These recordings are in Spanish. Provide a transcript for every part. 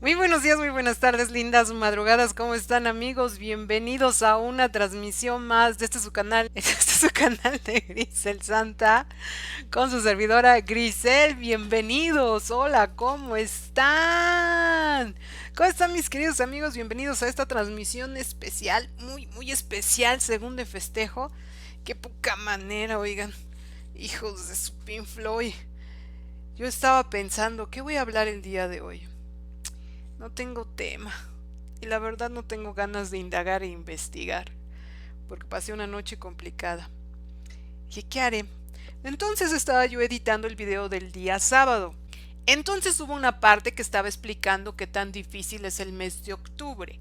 Muy buenos días, muy buenas tardes, lindas madrugadas, ¿cómo están amigos? Bienvenidos a una transmisión más de este su canal, este es su canal de Grisel Santa, con su servidora Grisel, bienvenidos, hola, ¿cómo están? ¿Cómo están mis queridos amigos? Bienvenidos a esta transmisión especial, muy especial, según de festejo, qué poca manera, oigan, hijos de su Pink Floyd. Yo estaba pensando, ¿qué voy a hablar el día de hoy? No tengo tema. Y la verdad no tengo ganas de indagar e investigar, porque pasé una noche complicada. ¿Y qué haré? Entonces estaba yo editando el video del día sábado. Entonces hubo una parte que estaba explicando qué tan difícil es el mes de octubre,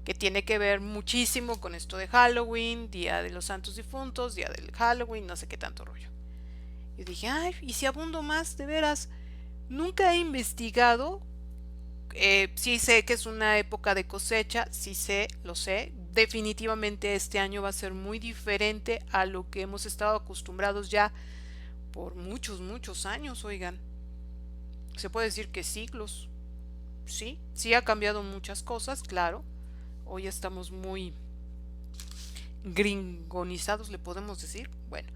que tiene que ver muchísimo con esto de Halloween, Día de los Santos Difuntos, Día del Halloween, no sé qué tanto rollo. Yo dije, ay, ¿y si abundo más? De veras, nunca he investigado. Sí sé que es una época de cosecha, sí sé, lo sé. Definitivamente este año va a ser muy diferente a lo que hemos estado acostumbrados ya por muchos años, oigan. Se puede decir que siglos. Sí, sí ha cambiado muchas cosas, claro. Hoy estamos muy gringonizados, le podemos decir. Bueno,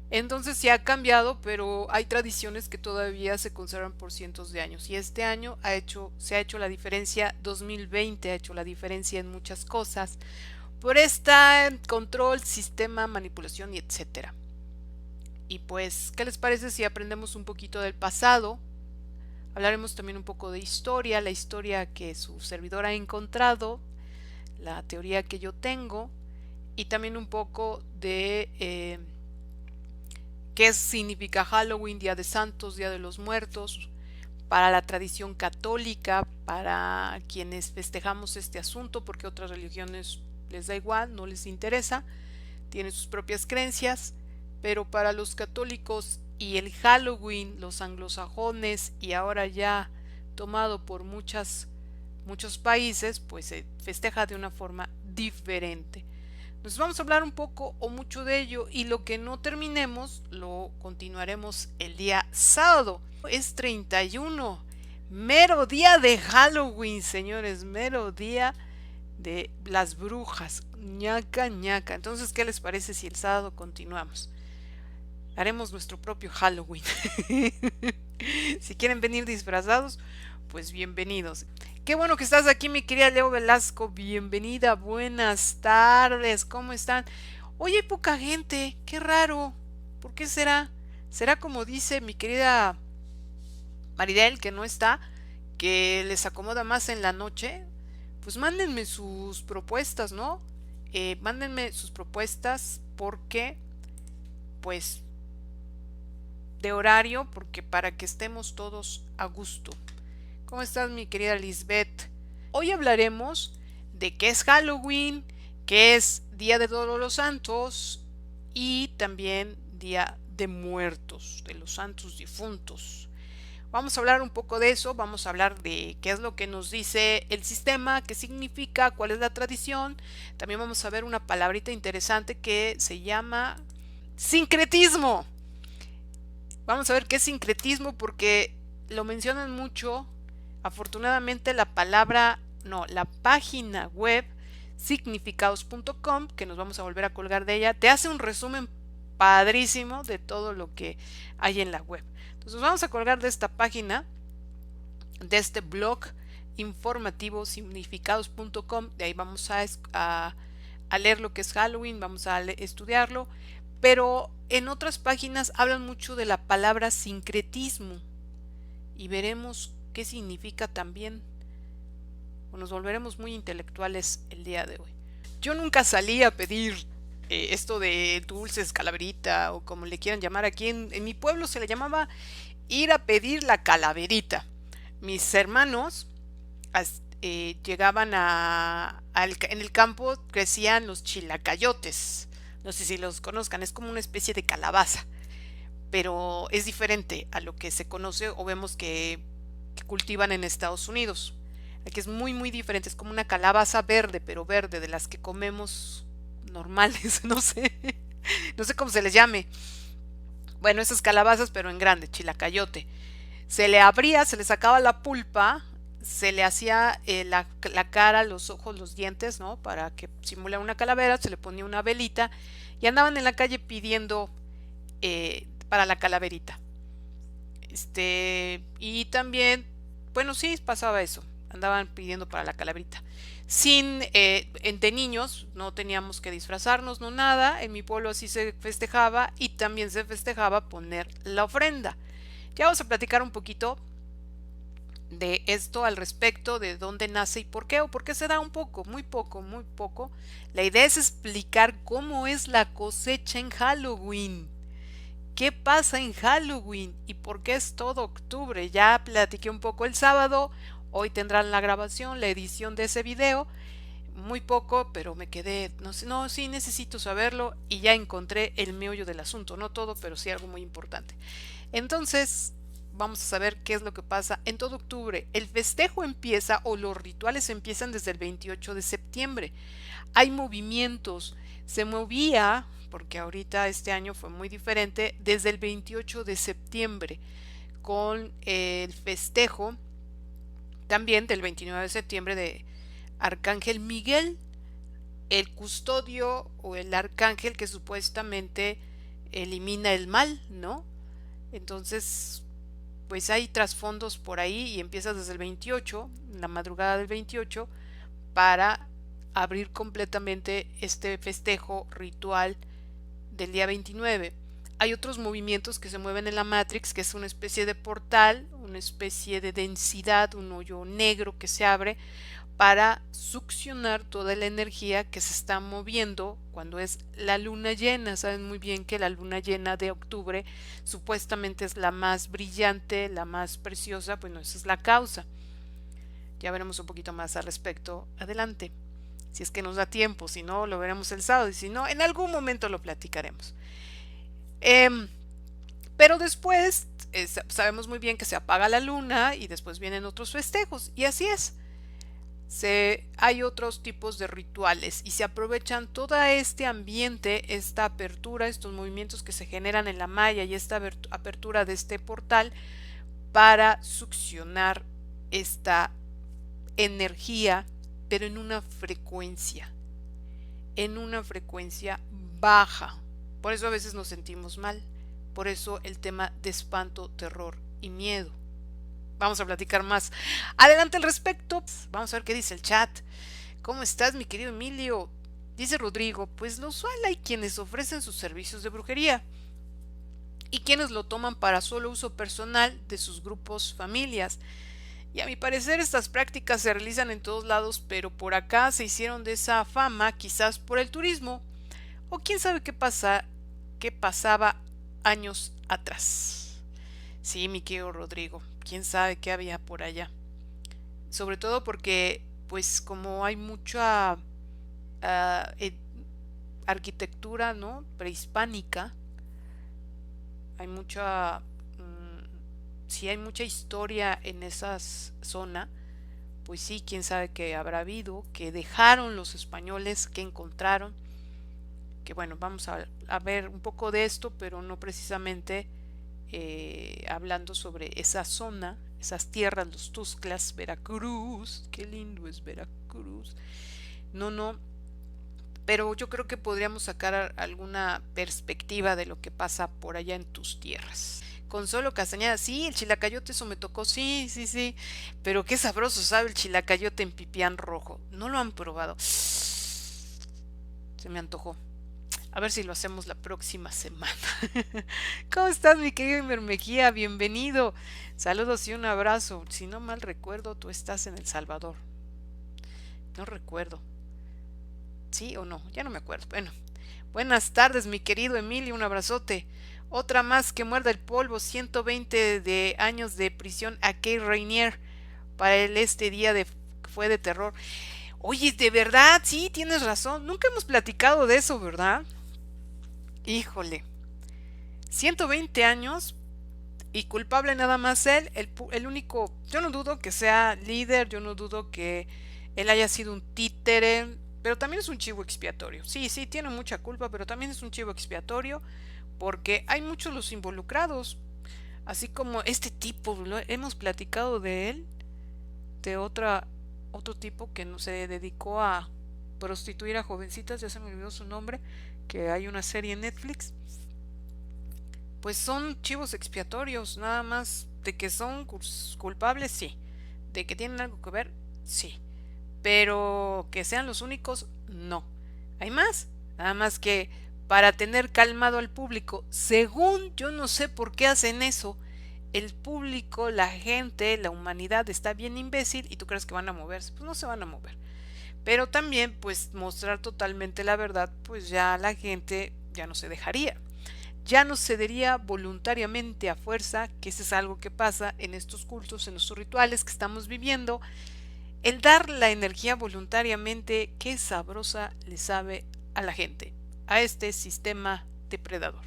entonces sí ha cambiado, pero hay tradiciones que todavía se conservan por cientos de años. Y este año se ha hecho la diferencia, 2020 ha hecho la diferencia en muchas cosas, por este control, sistema, manipulación y etcétera. Y pues, ¿qué les parece si aprendemos un poquito del pasado? Hablaremos también un poco de historia, la historia que su servidor ha encontrado, la teoría que yo tengo, y también un poco de qué significa Halloween, Día de Santos, Día de los Muertos, para la tradición católica, para quienes festejamos este asunto, porque otras religiones les da igual, no les interesa, tienen sus propias creencias, pero para los católicos y el Halloween, los anglosajones y ahora ya tomado por muchos países, pues se festeja de una forma diferente. Nos vamos a hablar un poco o mucho de ello y lo que no terminemos lo continuaremos el día sábado. Es 31, mero día de Halloween, señores, mero día de las brujas, ñaca ñaca. Entonces, ¿qué les parece si el sábado continuamos? Haremos nuestro propio Halloween. Si quieren venir disfrazados, pues bienvenidos. Qué bueno que estás aquí, mi querida Leo Velasco. Bienvenida, buenas tardes. ¿Cómo están? Hoy hay poca gente. Qué raro. ¿Por qué será? ¿Será como dice mi querida Maridel, que no está, que les acomoda más en la noche? Pues mándenme sus propuestas, ¿no? Mándenme sus propuestas porque, pues, de horario, porque para que estemos todos a gusto. ¿Cómo estás, mi querida Lisbeth? Hoy hablaremos de qué es Halloween, qué es Día de Todos los Santos y también Día de Muertos, de los Santos Difuntos. Vamos a hablar un poco de eso, vamos a hablar de qué es lo que nos dice el sistema, qué significa, cuál es la tradición. También vamos a ver una palabrita interesante que se llama sincretismo. Vamos a ver qué es sincretismo porque lo mencionan mucho. Afortunadamente la palabra, no, la página web significados.com, que nos vamos a volver a colgar de ella, te hace un resumen padrísimo de todo lo que hay en la web. Entonces vamos a colgar de esta página, de este blog informativo significados.com, de ahí vamos a leer lo que es Halloween, vamos a estudiarlo, pero en otras páginas hablan mucho de la palabra sincretismo y veremos qué significa también, o nos volveremos muy intelectuales el día de hoy. Yo nunca salí a pedir esto de dulces, calaverita o como le quieran llamar. Aquí en mi pueblo se le llamaba ir a pedir la calaverita. Mis hermanos llegaban en el campo, crecían los chilacayotes. No sé si los conozcan, es como una especie de calabaza, pero es diferente a lo que se conoce o vemos que cultivan en Estados Unidos. Aquí es muy diferente, es como una calabaza verde, pero verde, de las que comemos normales, no sé, no sé cómo se les llame. Bueno, esas calabazas, pero en grande, chilacayote. Se le abría, se le sacaba la pulpa, se le hacía la cara, los ojos, los dientes, ¿no? Para que simulara una calavera, se le ponía una velita y andaban en la calle pidiendo para la calaverita. Y también, bueno, sí, pasaba eso, andaban pidiendo para la calaverita. De niños no teníamos que disfrazarnos, no nada, en mi pueblo así se festejaba y también se festejaba poner la ofrenda. Ya vamos a platicar un poquito de esto al respecto, de dónde nace y por qué, o por qué se da un poco, muy poco, muy poco. La idea es explicar cómo es la cosecha en Halloween. ¿Qué pasa en Halloween y por qué es todo octubre? Ya platiqué un poco el sábado, hoy tendrán la grabación, la edición de ese video, muy poco, pero me quedé, no sé, no, sí necesito saberlo y ya encontré el meollo del asunto, no todo, pero sí algo muy importante. Entonces, vamos a saber qué es lo que pasa en todo octubre. El festejo empieza o los rituales empiezan desde el 28 de septiembre. Hay movimientos, se movía, porque ahorita este año fue muy diferente, desde el 28 de septiembre con el festejo también del 29 de septiembre de Arcángel Miguel, el custodio o el arcángel que supuestamente elimina el mal, ¿no? Entonces, pues hay trasfondos por ahí y empieza desde el 28, la madrugada del 28, para abrir completamente este festejo ritual del día 29. Hay otros movimientos que se mueven en la Matrix, que es una especie de portal, una especie de densidad, un hoyo negro que se abre para succionar toda la energía que se está moviendo cuando es la luna llena. Saben muy bien que la luna llena de octubre supuestamente es la más brillante, la más preciosa, pues no, esa es la causa. Ya veremos un poquito más al respecto adelante, si es que nos da tiempo, si no lo veremos el sábado y si no, en algún momento lo platicaremos. Em, pero después sabemos muy bien que se apaga la luna y después vienen otros festejos y así es. Hay otros tipos de rituales y se aprovechan todo este ambiente, esta apertura, estos movimientos que se generan en la malla y esta apertura de este portal para succionar esta energía, pero en una frecuencia baja. Por eso a veces nos sentimos mal. Por eso el tema de espanto, terror y miedo. Vamos a platicar más adelante al respecto. Vamos a ver qué dice el chat. ¿Cómo estás, mi querido Emilio? Dice Rodrigo, pues lo usual hay quienes ofrecen sus servicios de brujería y quienes lo toman para solo uso personal de sus grupos, familias. Y a mi parecer estas prácticas se realizan en todos lados, pero por acá se hicieron de esa fama, quizás por el turismo, o quién sabe qué pasaba años atrás. Sí, mi querido Rodrigo, quién sabe qué había por allá. Sobre todo porque, pues, como hay mucha ah, eh, arquitectura, ¿no? Prehispánica, hay sí hay mucha historia en esa zona, pues sí, quién sabe qué habrá habido, qué dejaron los españoles, qué encontraron, que bueno, vamos a ver un poco de esto, pero no precisamente hablando sobre esa zona, esas tierras, los Tuxtlas, Veracruz, qué lindo es Veracruz. No, no, pero yo creo que podríamos sacar alguna perspectiva de lo que pasa por allá en tus tierras. Consuelo Castañeda, sí, el chilacayote, eso me tocó, sí, sí, sí, pero qué sabroso sabe el chilacayote en pipián rojo. ¿No lo han probado? Se me antojó. A ver si lo hacemos la próxima semana. ¿Cómo estás, mi querido Imer Mejía? Bienvenido. Saludos y un abrazo. Si no mal recuerdo, tú estás en El Salvador. No recuerdo. ¿Sí o no? Ya no me acuerdo. Bueno, buenas tardes, mi querido Emilio. Un abrazote. Otra más que muerda el polvo. 120 de años de prisión a Kay Rainier para este día fue de terror. Oye, de verdad, sí, tienes razón. Nunca hemos platicado de eso, ¿verdad? Híjole. 120 años y culpable nada más él, el único, yo no dudo que sea líder, yo no dudo que él haya sido un títere, pero también es un chivo expiatorio. Sí, sí, tiene mucha culpa, pero también es un chivo expiatorio porque hay muchos los involucrados, así como este tipo, hemos platicado de él, de otro tipo que no se dedicó a prostituir a jovencitas, ya se me olvidó su nombre, que hay una serie en Netflix. Pues son chivos expiatorios, nada más de que son culpables, sí, de que tienen algo que ver, sí, pero que sean los únicos, no. Hay más, nada más que para tener calmado al público, según yo no sé por qué hacen eso, el público, la gente, la humanidad está bien imbécil y tú crees que van a moverse, pues no se van a mover. Pero también, pues mostrar totalmente la verdad, pues ya la gente ya no se dejaría. Ya no cedería voluntariamente a fuerza, que eso es algo que pasa en estos cultos, en estos rituales que estamos viviendo. El dar la energía voluntariamente, qué sabrosa le sabe a la gente, a este sistema depredador.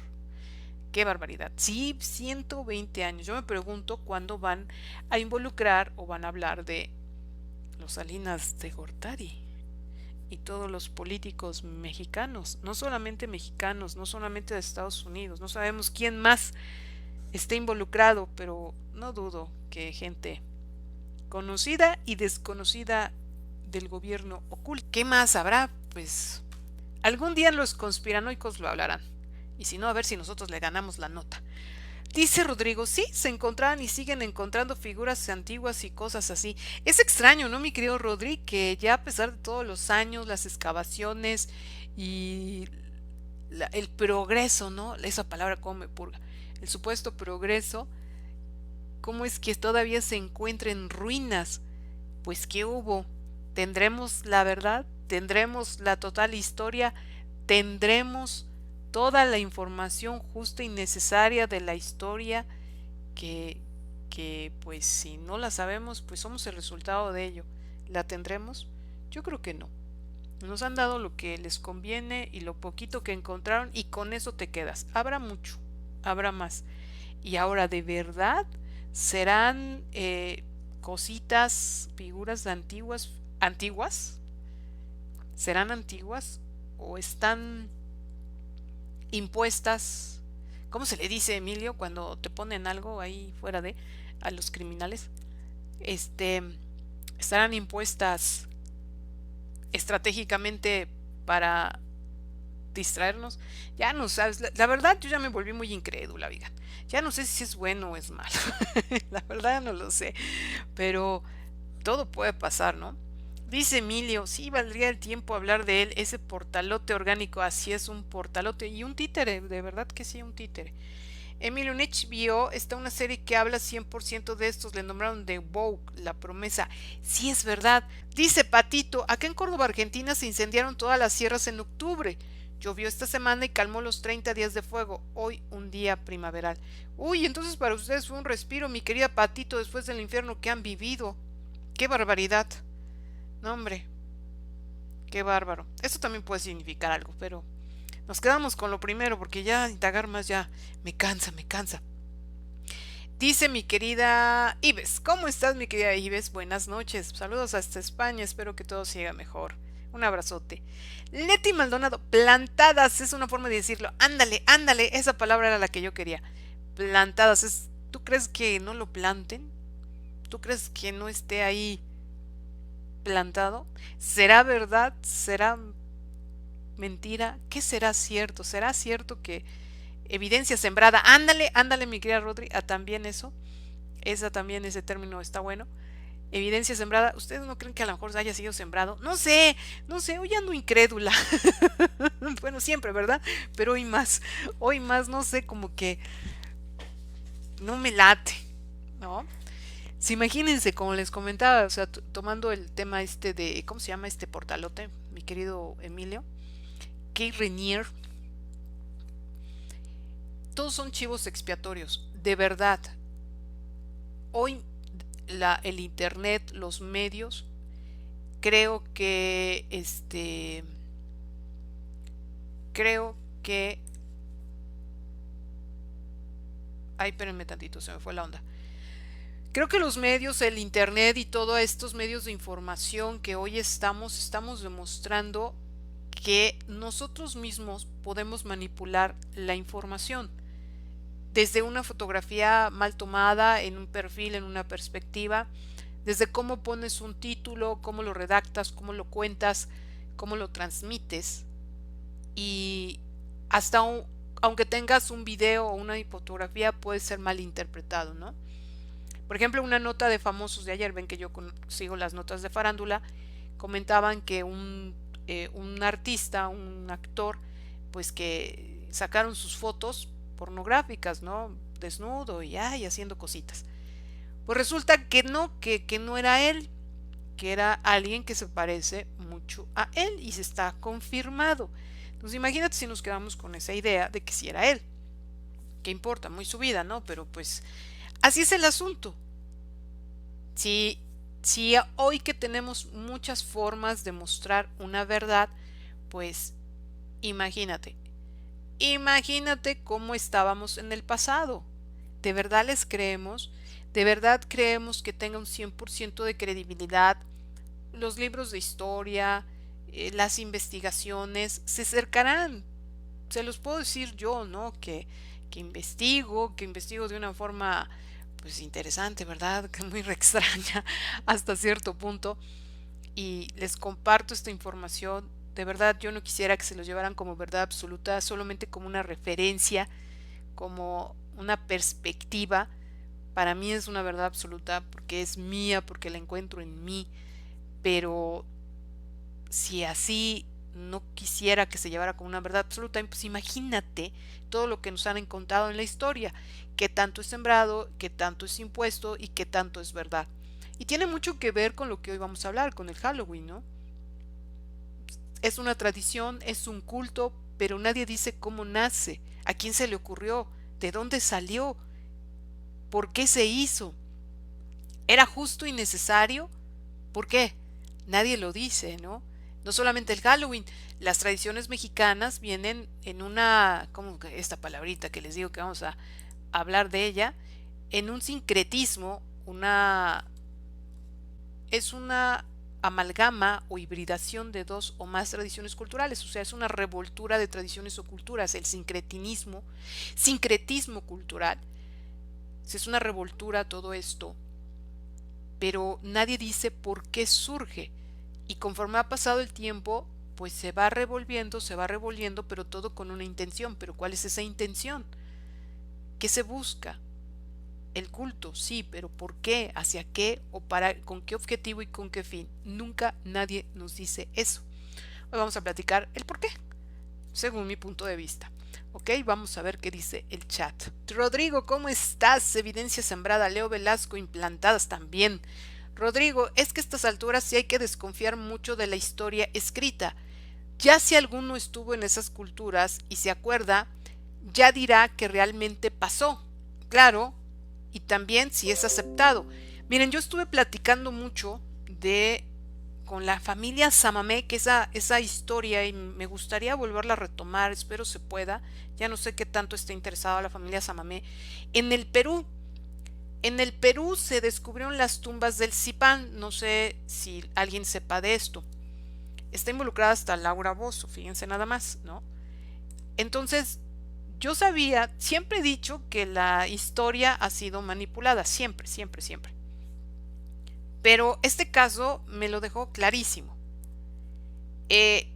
Qué barbaridad. Sí, 120 años. Yo me pregunto cuándo van a involucrar o van a hablar de los Salinas de Gortari y todos los políticos mexicanos, no solamente mexicanos, no solamente de Estados Unidos, no sabemos quién más esté involucrado, pero no dudo que gente conocida y desconocida del gobierno oculto. ¿Qué más habrá? Pues algún día los conspiranoicos lo hablarán. Y si no, a ver si nosotros le ganamos la nota. Dice Rodrigo, sí, se encontraban y siguen encontrando figuras antiguas y cosas así. Es extraño, ¿no, mi querido Rodri? Que ya a pesar de todos los años, las excavaciones y el progreso, ¿no? Esa palabra como me purga. El supuesto progreso, ¿cómo es que todavía se encuentran ruinas? Pues, ¿qué hubo? ¿Tendremos la verdad? ¿Tendremos la total historia? ¿Tendremos toda la información justa y necesaria de la historia que, que pues si no la sabemos, pues somos el resultado de ello? ¿La tendremos? Yo creo que no. Nos han dado lo que les conviene y lo poquito que encontraron y con eso te quedas. Habrá mucho, habrá más. Y ahora, ¿de verdad serán cositas, figuras antiguas? ¿Serán antiguas o están impuestas? ¿Cómo se le dice, Emilio, cuando te ponen algo ahí fuera de a los criminales? Este, estarán impuestas estratégicamente para distraernos. Ya no sabes, la verdad yo ya me volví muy incrédula, digan. Ya no sé si es bueno o es malo. La verdad no lo sé, pero todo puede pasar, ¿no? Dice Emilio, sí valdría el tiempo hablar de él, ese portalote orgánico, así es un portalote y un títere, de verdad que sí, un títere. Emilio, en HBO está una serie que habla 100% de estos, le nombraron The Vogue, la promesa. Sí es verdad. Dice Patito, acá en Córdoba, Argentina, se incendiaron todas las sierras en octubre. Llovió esta semana y calmó los 30 días de fuego. Hoy un día primaveral. Uy, entonces para ustedes fue un respiro, mi querida Patito, después del infierno que han vivido. ¡Qué barbaridad! No, hombre, qué bárbaro. Esto también puede significar algo, pero nos quedamos con lo primero porque ya indagar más ya me cansa, me cansa. Dice mi querida Ives, ¿cómo estás mi querida Ives? Buenas noches, saludos hasta España, espero que todo siga mejor. Un abrazote. Leti Maldonado, plantadas es una forma de decirlo. Ándale, ándale, esa palabra era la que yo quería. Plantadas, ¿tú crees que no lo planten? ¿Tú crees que no esté ahí plantado? ¿Será verdad? ¿Será mentira? ¿Qué será cierto? ¿Será cierto que evidencia sembrada? Ándale, ándale, mi querida Rodri, a también eso. Esa también, ese término está bueno. Evidencia sembrada. ¿Ustedes no creen que a lo mejor haya sido sembrado? No sé, no sé, hoy ando incrédula. Bueno, siempre, ¿verdad? Pero hoy más, no sé, como que no me late, ¿no? Si imagínense, como les comentaba, o sea, tomando el tema este de, ¿cómo se llama este portalote? Mi querido Emilio, Kate Rainier, todos son chivos expiatorios, de verdad. Hoy el internet, los medios, creo que creo que ay, espérenme tantito, se me fue la onda. Creo que los medios, el internet y todos estos medios de información que hoy estamos demostrando que nosotros mismos podemos manipular la información. Desde una fotografía mal tomada, en un perfil, en una perspectiva, desde cómo pones un título, cómo lo redactas, cómo lo cuentas, cómo lo transmites, y hasta aunque tengas un video o una fotografía, puede ser mal interpretado, ¿no? Por ejemplo, una nota de famosos de ayer, ven que yo sigo las notas de farándula, comentaban que un artista, un actor, pues que sacaron sus fotos pornográficas, ¿no? Desnudo y ay, haciendo cositas. Pues resulta que no era él, que era alguien que se parece mucho a él y se está confirmado. Entonces imagínate si nos quedamos con esa idea de que si era él. ¿Qué importa? Muy su vida, ¿no? Pero pues así es el asunto. Si, si hoy que tenemos muchas formas de mostrar una verdad, pues imagínate, imagínate cómo estábamos en el pasado. ¿De verdad les creemos? ¿De verdad creemos que tenga un 100% de credibilidad? Los libros de historia, las investigaciones, se acercarán. Se los puedo decir yo, ¿no? Que investigo de una forma pues interesante, ¿verdad? Que muy extraña hasta cierto punto y les comparto esta información. De verdad yo no quisiera que se los llevaran como verdad absoluta, solamente como una referencia, como una perspectiva. Para mí es una verdad absoluta porque es mía, porque la encuentro en mí, pero si así no quisiera que se llevara como una verdad absoluta, pues imagínate todo lo que nos han contado en la historia, qué tanto es sembrado, qué tanto es impuesto y qué tanto es verdad. Y tiene mucho que ver con lo que hoy vamos a hablar, con el Halloween, ¿no? Es una tradición, es un culto, pero nadie dice cómo nace, a quién se le ocurrió, de dónde salió, por qué se hizo. ¿Era justo y necesario? ¿Por qué? Nadie lo dice, ¿no? No solamente el Halloween, las tradiciones mexicanas vienen en una, como que esta palabrita que les digo que vamos a hablar de ella, en un sincretismo, es una amalgama o hibridación de dos o más tradiciones culturales, o sea, es una revoltura de tradiciones o culturas, el sincretismo cultural. Es una revoltura todo esto, pero nadie dice por qué surge. Y conforme ha pasado el tiempo, pues se va revolviendo, pero todo con una intención. Pero ¿cuál es esa intención? ¿Qué se busca? El culto, sí, pero ¿por qué? ¿Hacia qué? ¿O para con qué objetivo y con qué fin? Nunca nadie nos dice eso. Hoy vamos a platicar el por qué, según mi punto de vista. Ok, vamos a ver qué dice el chat. Rodrigo, ¿cómo estás? Evidencia sembrada. Leo Velasco, implantadas también. Rodrigo, es que a estas alturas sí hay que desconfiar mucho de la historia escrita. Ya si alguno estuvo en esas culturas y se acuerda, ya dirá que realmente pasó. Claro, y también si es aceptado. Miren, yo estuve platicando mucho de con la familia Samamé, que esa historia y me gustaría volverla a retomar, espero se pueda. Ya no sé qué tanto está interesada la familia Samamé en el Perú. En el Perú se descubrieron las tumbas del Zipán, no sé si alguien sepa de esto. Está involucrada hasta Laura Bozzo, fíjense nada más, ¿no? Entonces, yo sabía, siempre he dicho que la historia ha sido manipulada, siempre, siempre, siempre. Pero este caso me lo dejó clarísimo. Eh,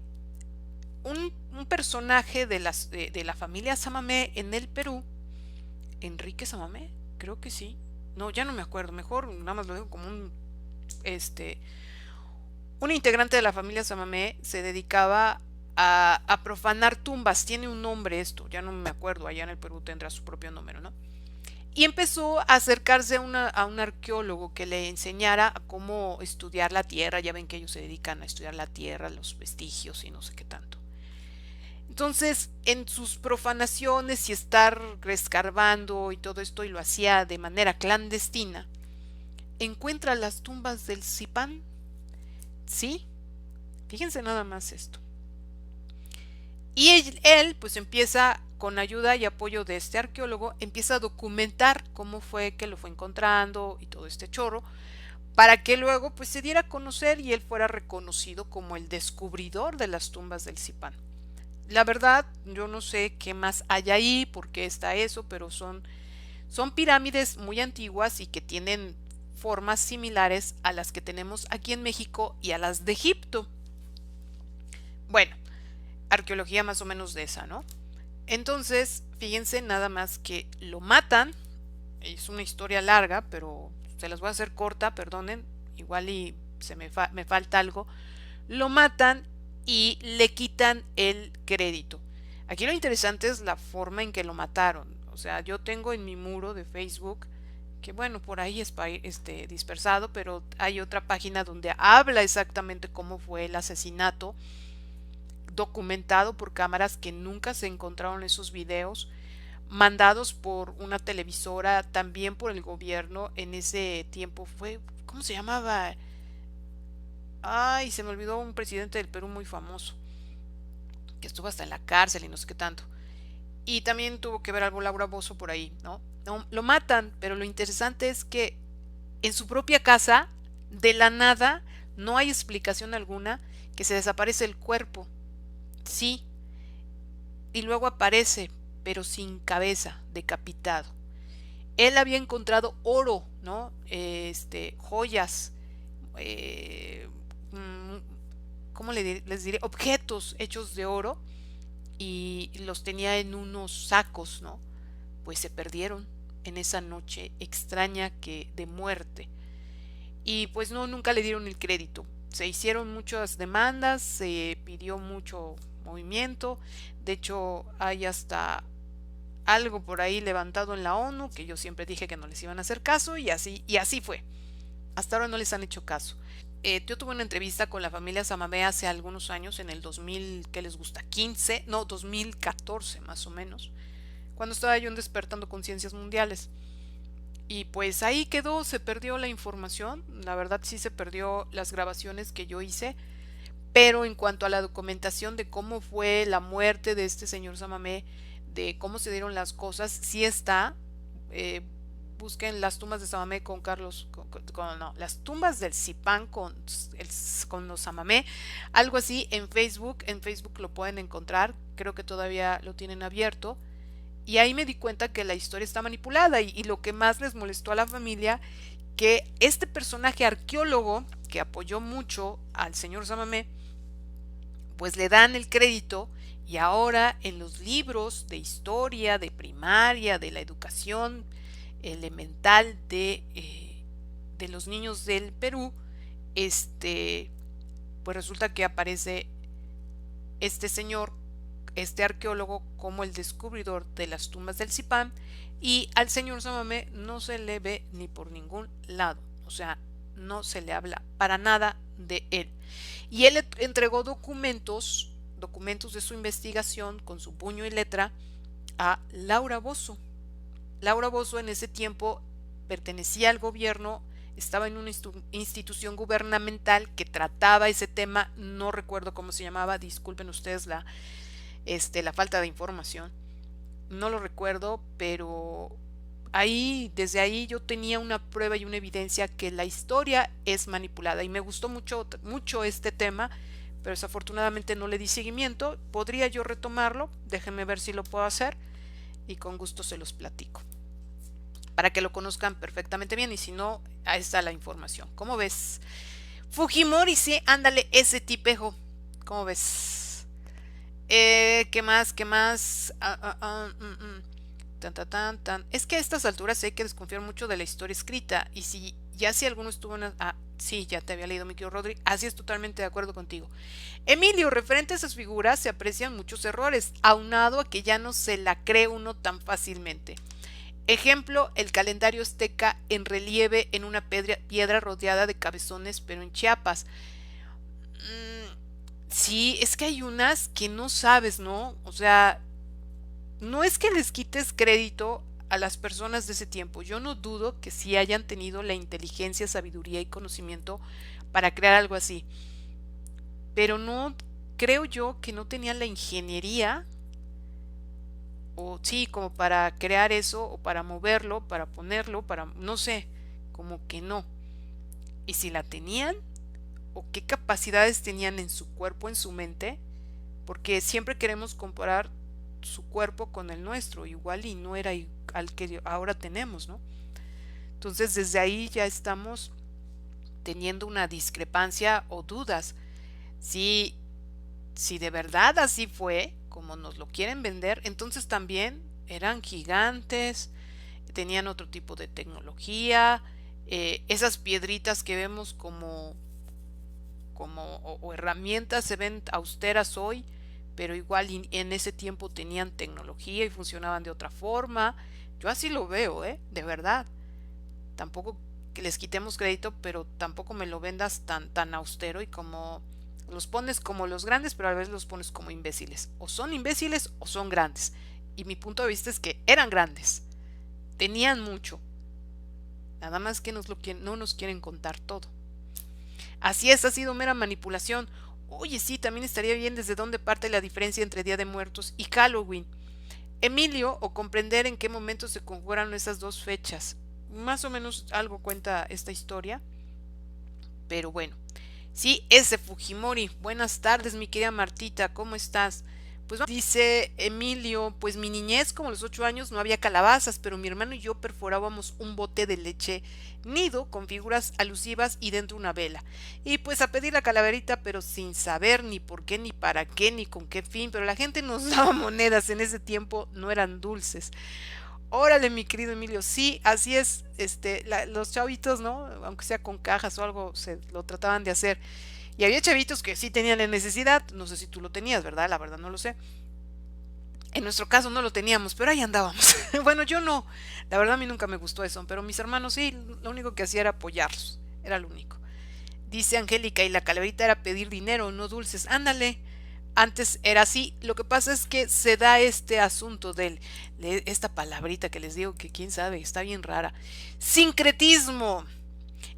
un personaje de la familia Samamé en el Perú, Enrique Samamé, creo que sí. No, ya no me acuerdo, mejor nada más lo dejo como un integrante de la familia Samamé se dedicaba a profanar tumbas, tiene un nombre esto, ya no me acuerdo, allá en el Perú tendrá su propio número, ¿no? Y empezó a acercarse a un arqueólogo que le enseñara a cómo estudiar la tierra. Ya ven que ellos se dedican a estudiar la tierra, los vestigios y no sé qué tanto. Entonces, en sus profanaciones y estar rescarbando y todo esto, y lo hacía de manera clandestina, encuentra las tumbas del Zipán. Sí, fíjense nada más esto. Y él, pues empieza, con ayuda y apoyo de este arqueólogo, empieza a documentar cómo fue que lo fue encontrando y todo este chorro, para que luego pues se diera a conocer y él fuera reconocido como el descubridor de las tumbas del Zipán. La verdad, yo no sé qué más hay ahí, por qué está eso, pero son pirámides muy antiguas y que tienen formas similares a las que tenemos aquí en México y a las de Egipto. Bueno, arqueología más o menos de esa, ¿no? Entonces, fíjense nada más que lo matan. Es una historia larga, pero se las voy a hacer corta, perdonen, igual y me falta algo. Lo matan y le quitan el crédito. Aquí lo interesante es la forma en que lo mataron. O sea, yo tengo en mi muro de Facebook, que bueno, por ahí es dispersado, pero hay otra página donde habla exactamente cómo fue el asesinato, documentado por cámaras que nunca se encontraron esos videos, mandados por una televisora, también por el gobierno. En ese tiempo fue, ¿cómo se llamaba? Ay, se me olvidó, un presidente del Perú muy famoso, que estuvo hasta en la cárcel y no sé qué tanto. Y también tuvo que ver algo Laura Bozzo por ahí, ¿no? No, lo matan, pero lo interesante es que en su propia casa, de la nada, no hay explicación alguna, que se desaparece el cuerpo. Sí, y luego aparece, pero sin cabeza, decapitado. Él había encontrado oro, ¿no? Joyas, eh, mm, ¿cómo les diré? Objetos hechos de oro, y los tenía en unos sacos, ¿no? Pues se perdieron en esa noche extraña de muerte. Y pues no, nunca le dieron el crédito. Se hicieron muchas demandas, se pidió mucho movimiento. De hecho, hay hasta algo por ahí levantado en la ONU, que yo siempre dije que no les iban a hacer caso, y así fue. Hasta ahora no les han hecho caso. Yo tuve una entrevista con la familia Samamé hace algunos años, en el 2000, ¿qué les gusta? 15, no, 2014 más o menos, cuando estaba yo en Despertando Conciencias Mundiales. Y pues ahí quedó, se perdió la información, la verdad sí se perdió las grabaciones que yo hice, pero en cuanto a la documentación de cómo fue la muerte de este señor Samamé, de cómo se dieron las cosas, sí está. eh, Busquen las tumbas de Samamé con Carlos, no, las tumbas del Zipán con los Samamé, algo así en Facebook lo pueden encontrar, creo que todavía lo tienen abierto. Y ahí me di cuenta que la historia está manipulada, y lo que más les molestó a la familia, que este personaje arqueólogo que apoyó mucho al señor Samamé, pues le dan el crédito, y ahora en los libros de historia, de primaria, de la educación elemental de los niños del Perú, pues resulta que aparece este señor, este arqueólogo, como el descubridor de las tumbas del Zipán, y al señor Samamé no se le ve ni por ningún lado. O sea, no se le habla para nada de él. Y él entregó documentos de su investigación con su puño y letra a Laura Bozzo. Laura Bozzo en ese tiempo pertenecía al gobierno, estaba en una institución gubernamental que trataba ese tema, no recuerdo cómo se llamaba, disculpen ustedes la falta de información, no lo recuerdo, pero desde ahí yo tenía una prueba y una evidencia que la historia es manipulada, y me gustó mucho, mucho este tema, pero desafortunadamente no le di seguimiento. Podría yo retomarlo, déjenme ver si lo puedo hacer, y con gusto se los platico, para que lo conozcan perfectamente bien, y si no, ahí está la información. ¿Cómo ves? Fujimori, sí, ándale, ese tipejo. ¿Cómo ves? ¿Qué más? ¿Qué más? Tan, tan, tan, tan. Es que a estas alturas hay que desconfiar mucho de la historia escrita. Y si alguno estuvo en... sí, ya te había leído, mi querido Rodri. Así es, totalmente de acuerdo contigo. Emilio, referente a esas figuras se aprecian muchos errores, aunado a que ya no se la cree uno tan fácilmente. Ejemplo, el calendario azteca en relieve en una piedra rodeada de cabezones, pero en Chiapas. Sí, es que hay unas que no sabes, ¿no? O sea, no es que les quites crédito a las personas de ese tiempo. Yo no dudo que sí hayan tenido la inteligencia, sabiduría y conocimiento para crear algo así. Pero no creo yo que no tenían la ingeniería, o sí, como para crear eso, o para moverlo, para ponerlo, para, no sé, como que no. Y si la tenían, o qué capacidades tenían en su cuerpo, en su mente, porque siempre queremos comparar su cuerpo con el nuestro, igual y no era al que ahora tenemos, ¿no? Entonces desde ahí ya estamos teniendo una discrepancia o dudas. Si, si de verdad así fue, como nos lo quieren vender, entonces también eran gigantes, tenían otro tipo de tecnología, esas piedritas que vemos como herramientas se ven austeras hoy, pero igual en ese tiempo tenían tecnología y funcionaban de otra forma. Yo así lo veo, de verdad. Tampoco que les quitemos crédito, pero tampoco me lo vendas tan austero y como los pones como los grandes, pero a veces los pones como imbéciles. O son imbéciles o son grandes. Y mi punto de vista es que eran grandes, tenían mucho, nada más que no nos quieren contar todo. Así es, ha sido mera manipulación. Oye, sí, también estaría bien desde dónde parte la diferencia entre Día de Muertos y Halloween. Emilio, o comprender en qué momento se conjugaron esas dos fechas. Más o menos algo cuenta esta historia. Pero bueno, sí, ese Fujimori. Buenas tardes, mi querida Martita, ¿cómo estás? Pues dice Emilio, pues mi niñez, como los 8 años, no había calabazas, pero mi hermano y yo perforábamos un bote de leche nido con figuras alusivas y dentro una vela. Y pues a pedir la calaverita, pero sin saber ni por qué, ni para qué, ni con qué fin, pero la gente nos daba monedas en ese tiempo, no eran dulces. Órale, mi querido Emilio, sí, así es, los chavitos, ¿no? Aunque sea con cajas o algo, se lo trataban de hacer. Y había chavitos que sí tenían la necesidad, no sé si tú lo tenías, ¿verdad? La verdad no lo sé. En nuestro caso no lo teníamos, pero ahí andábamos. Bueno, yo no, la verdad a mí nunca me gustó eso, pero mis hermanos sí, lo único que hacía era apoyarlos, era lo único. Dice Angélica, y la calaverita era pedir dinero, no dulces. Ándale, antes era así. Lo que pasa es que se da este asunto esta palabrita que les digo que quién sabe, está bien rara. Sincretismo,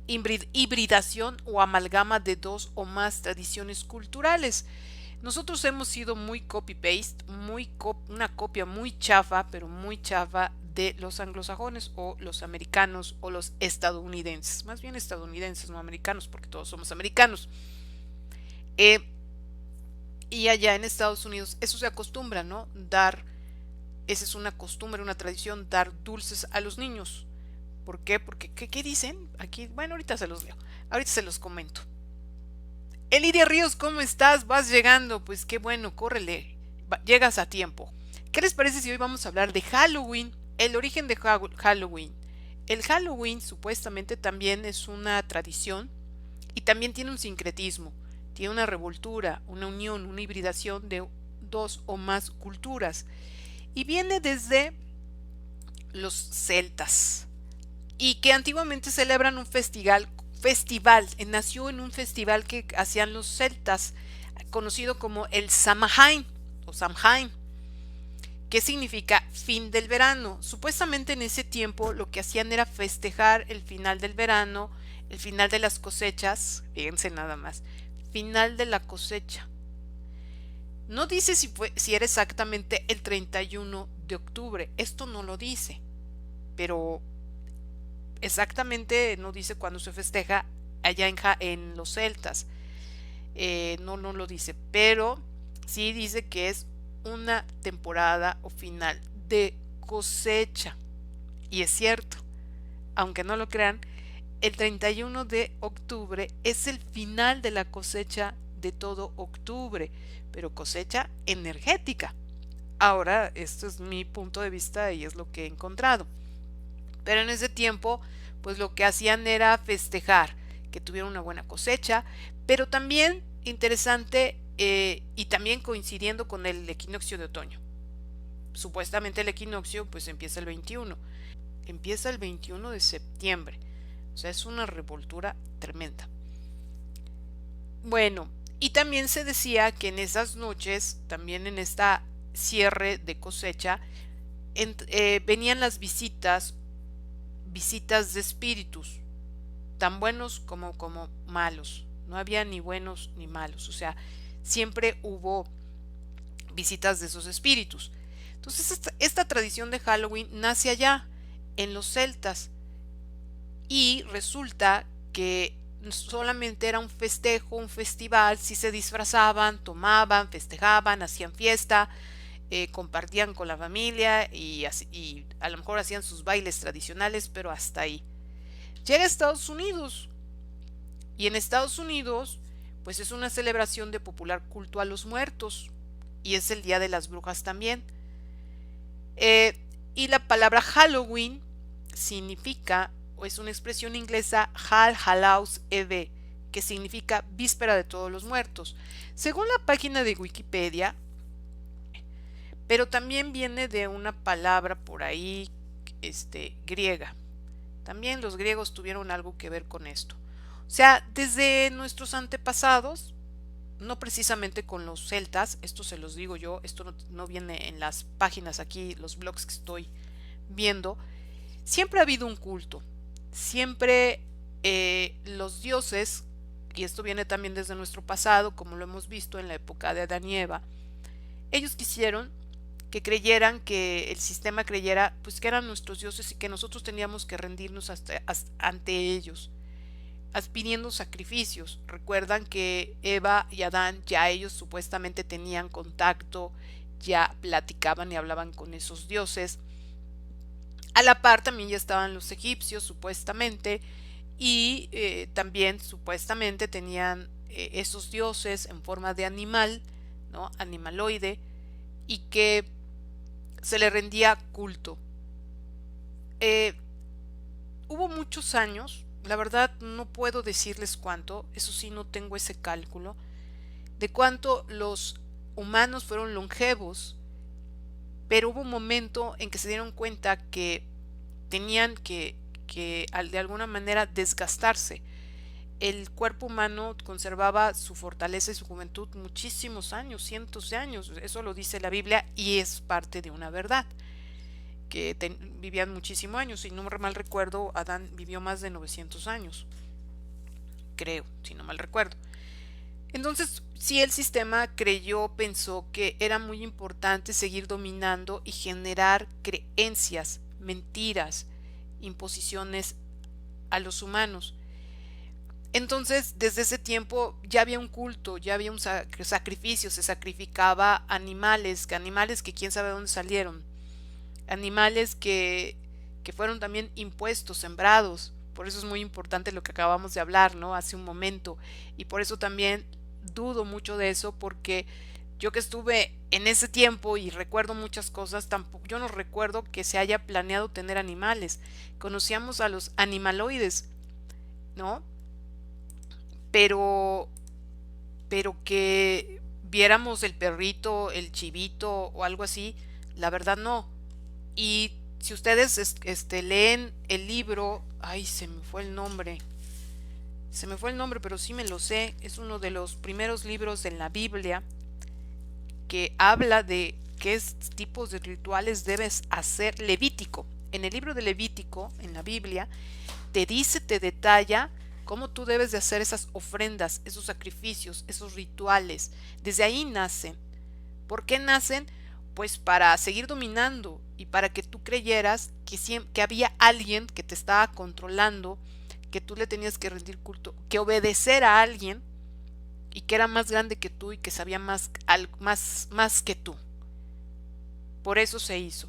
hibridación o amalgama de dos o más tradiciones culturales. Nosotros hemos sido muy copy-paste, una copia muy chafa, pero muy chafa de los anglosajones o los americanos o los estadounidenses. Más bien estadounidenses, no americanos, porque todos somos americanos. Eh, y allá en Estados Unidos eso se acostumbra, ¿no? Esa es una costumbre, una tradición, dar dulces a los niños. ¿Por qué? Porque, ¿qué dicen? Aquí, bueno, ahorita se los leo, ahorita se los comento. Elidia Ríos, ¿cómo estás? Vas llegando, pues qué bueno, córrele, llegas a tiempo. ¿Qué les parece si hoy vamos a hablar de Halloween? El origen de Halloween. El Halloween supuestamente también es una tradición y también tiene un sincretismo, tiene una revoltura, una unión, una hibridación de dos o más culturas y viene desde los celtas y que antiguamente celebran un nació en un festival que hacían los celtas, conocido como el Samhain o Samhain, que significa fin del verano. Supuestamente en ese tiempo lo que hacían era festejar el final del verano, el final de las cosechas, fíjense nada más, final de la cosecha. No dice si era exactamente el 31 de octubre, esto no lo dice, pero exactamente no dice cuándo se festeja allá en los celtas. No lo dice, pero sí dice que es una temporada o final de cosecha. Y es cierto, aunque no lo crean, el 31 de octubre es el final de la cosecha de todo octubre, pero cosecha energética. Ahora, esto es mi punto de vista y es lo que he encontrado. Pero en ese tiempo, pues lo que hacían era festejar que tuvieron una buena cosecha, pero también interesante y también coincidiendo con el equinoccio de otoño. Supuestamente el equinoccio pues empieza el 21 de septiembre, o sea, es una revoltura tremenda. Bueno, y también se decía que en esas noches, también en esta cierre de cosecha, venían las visitas de espíritus, tan buenos como malos. No había ni buenos ni malos, o sea, siempre hubo visitas de esos espíritus. Entonces, esta tradición de Halloween nace allá, en los celtas, y resulta que solamente era un festejo, un festival, si se disfrazaban, tomaban, festejaban, hacían fiesta, compartían con la familia y a lo mejor hacían sus bailes tradicionales, pero hasta ahí. llega a Estados Unidos. Y en Estados Unidos, pues es una celebración de popular culto a los muertos. Y es el Día de las Brujas también. Eh, y la palabra Halloween significa, o es una expresión inglesa, All Hallows Eve, que significa Víspera de Todos los Muertos. Según la página de Wikipedia, pero también viene de una palabra por ahí, griega. También los griegos tuvieron algo que ver con esto. O sea, desde nuestros antepasados, no precisamente con los celtas, esto se los digo yo, esto no viene en las páginas aquí, los blogs que estoy viendo, siempre ha habido un culto, siempre los dioses, y esto viene también desde nuestro pasado, como lo hemos visto en la época de Adán y Eva, ellos quisieron que creyeran, que el sistema creyera, pues que eran nuestros dioses y que nosotros teníamos que rendirnos ante ellos, pidiendo sacrificios. Recuerdan que Eva y Adán ya ellos supuestamente tenían contacto, ya platicaban y hablaban con esos dioses. A la par también ya estaban los egipcios supuestamente y también supuestamente tenían esos dioses en forma de animal, ¿no? Animaloide, y que se le rendía culto. Eh, Hubo muchos años, la verdad no puedo decirles cuánto, eso sí no tengo ese cálculo, de cuánto los humanos fueron longevos, pero hubo un momento en que se dieron cuenta que tenían que de alguna manera desgastarse. El cuerpo humano conservaba su fortaleza y su juventud muchísimos años, cientos de años, eso lo dice la Biblia y es parte de una verdad, que vivían muchísimos años. Si no mal recuerdo, Adán vivió más de 900 años, creo, si no mal recuerdo. Entonces, si el sistema pensó que era muy importante seguir dominando y generar creencias, mentiras, imposiciones a los humanos. Entonces, desde ese tiempo ya había un culto, ya había un sacrificio, se sacrificaba animales que quién sabe dónde salieron, animales que fueron también impuestos, sembrados. Por eso es muy importante lo que acabamos de hablar, ¿no? Hace un momento. Y por eso también dudo mucho de eso, porque yo que estuve en ese tiempo y recuerdo muchas cosas, tampoco, yo no recuerdo que se haya planeado tener animales. Conocíamos a los animaloides, ¿no? Pero, pero que viéramos el perrito, el chivito o algo así, la verdad no. Y si ustedes leen el libro, ay, se me fue el nombre, pero sí me lo sé, es uno de los primeros libros en la Biblia que habla de qué tipos de rituales debes hacer. Levítico. En el libro de Levítico, en la Biblia, te detalla cómo tú debes de hacer esas ofrendas, esos sacrificios, esos rituales. Desde ahí nacen. ¿Por qué nacen? Pues para seguir dominando y para que tú creyeras que había alguien que te estaba controlando, que tú le tenías que rendir culto, que obedecer a alguien y que era más grande que tú y que sabía más que tú. Por eso se hizo.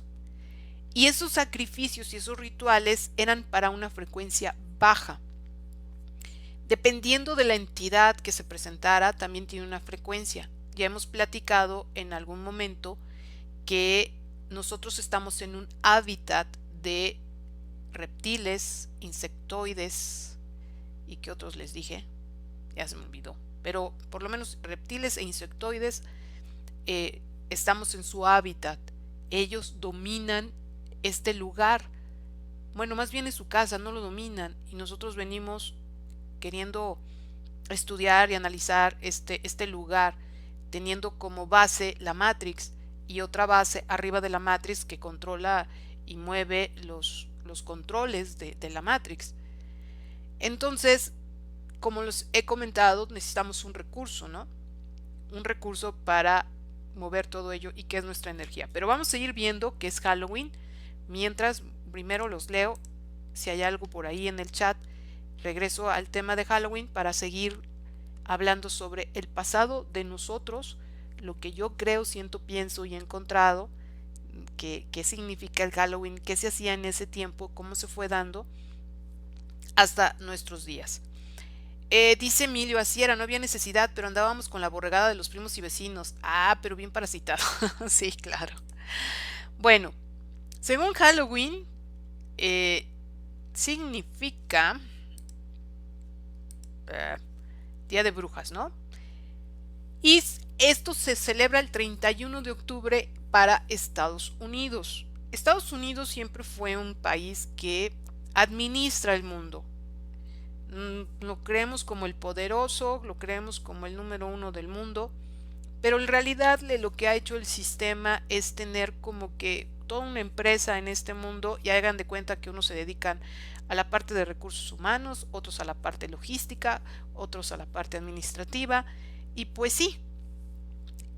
Y esos sacrificios y esos rituales eran para una frecuencia baja. Dependiendo de la entidad que se presentara, también tiene una frecuencia. Ya hemos platicado en algún momento que nosotros estamos en un hábitat de reptiles, insectoides y qué otros les dije, ya se me olvidó, pero por lo menos reptiles e insectoides, estamos en su hábitat. Ellos dominan este lugar, bueno, más bien es su casa, no lo dominan, y nosotros venimos queriendo estudiar y analizar este lugar, teniendo como base la Matrix y otra base arriba de la Matrix que controla y mueve los controles de la Matrix. Entonces, como les he comentado, necesitamos un recurso, ¿no? Un recurso para mover todo ello y que es nuestra energía. Pero vamos a seguir viendo qué es Halloween. Mientras, primero los leo. Si hay algo por ahí en el chat, regreso al tema de Halloween para seguir hablando sobre el pasado de nosotros, lo que yo creo, siento, pienso y he encontrado, qué significa el Halloween, qué se hacía en ese tiempo, cómo se fue dando, hasta nuestros días. Dice Emilio, así era, no había necesidad, pero andábamos con la borregada de los primos y vecinos. Ah, pero bien parasitado. Sí, claro. Bueno, según Halloween, eh, significa eh, Día de Brujas, ¿no? Y esto se celebra el 31 de octubre para Estados Unidos. Estados Unidos siempre fue un país que administra el mundo. Lo creemos como el poderoso, lo creemos como el número uno del mundo, pero en realidad lo que ha hecho el sistema es tener como que toda una empresa en este mundo y hagan de cuenta que unos se dedican a la parte de recursos humanos, otros a la parte logística, otros a la parte administrativa y pues sí,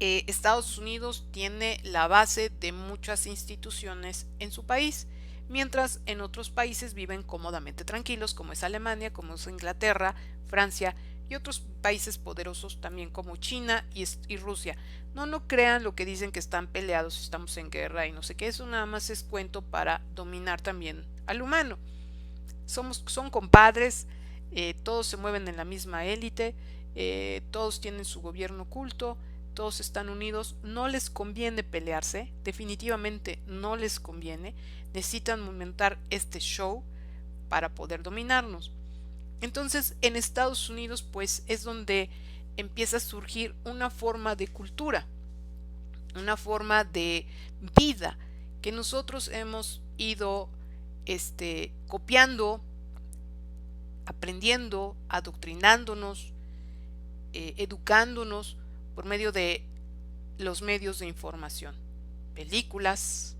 Estados Unidos tiene la base de muchas instituciones en su país, mientras en otros países viven cómodamente tranquilos, como es Alemania, como es Inglaterra, Francia y otros países poderosos también como China y Rusia. No crean lo que dicen que están peleados, estamos en guerra y no sé qué, eso nada más es cuento para dominar también al humano. Son compadres, todos se mueven en la misma élite, todos tienen su gobierno oculto, todos están unidos, no les conviene pelearse, definitivamente no les conviene, necesitan montar este show para poder dominarnos. Entonces en Estados Unidos pues es donde empieza a surgir una forma de cultura, una forma de vida que nosotros hemos ido copiando, aprendiendo, adoctrinándonos, educándonos por medio de los medios de información, películas,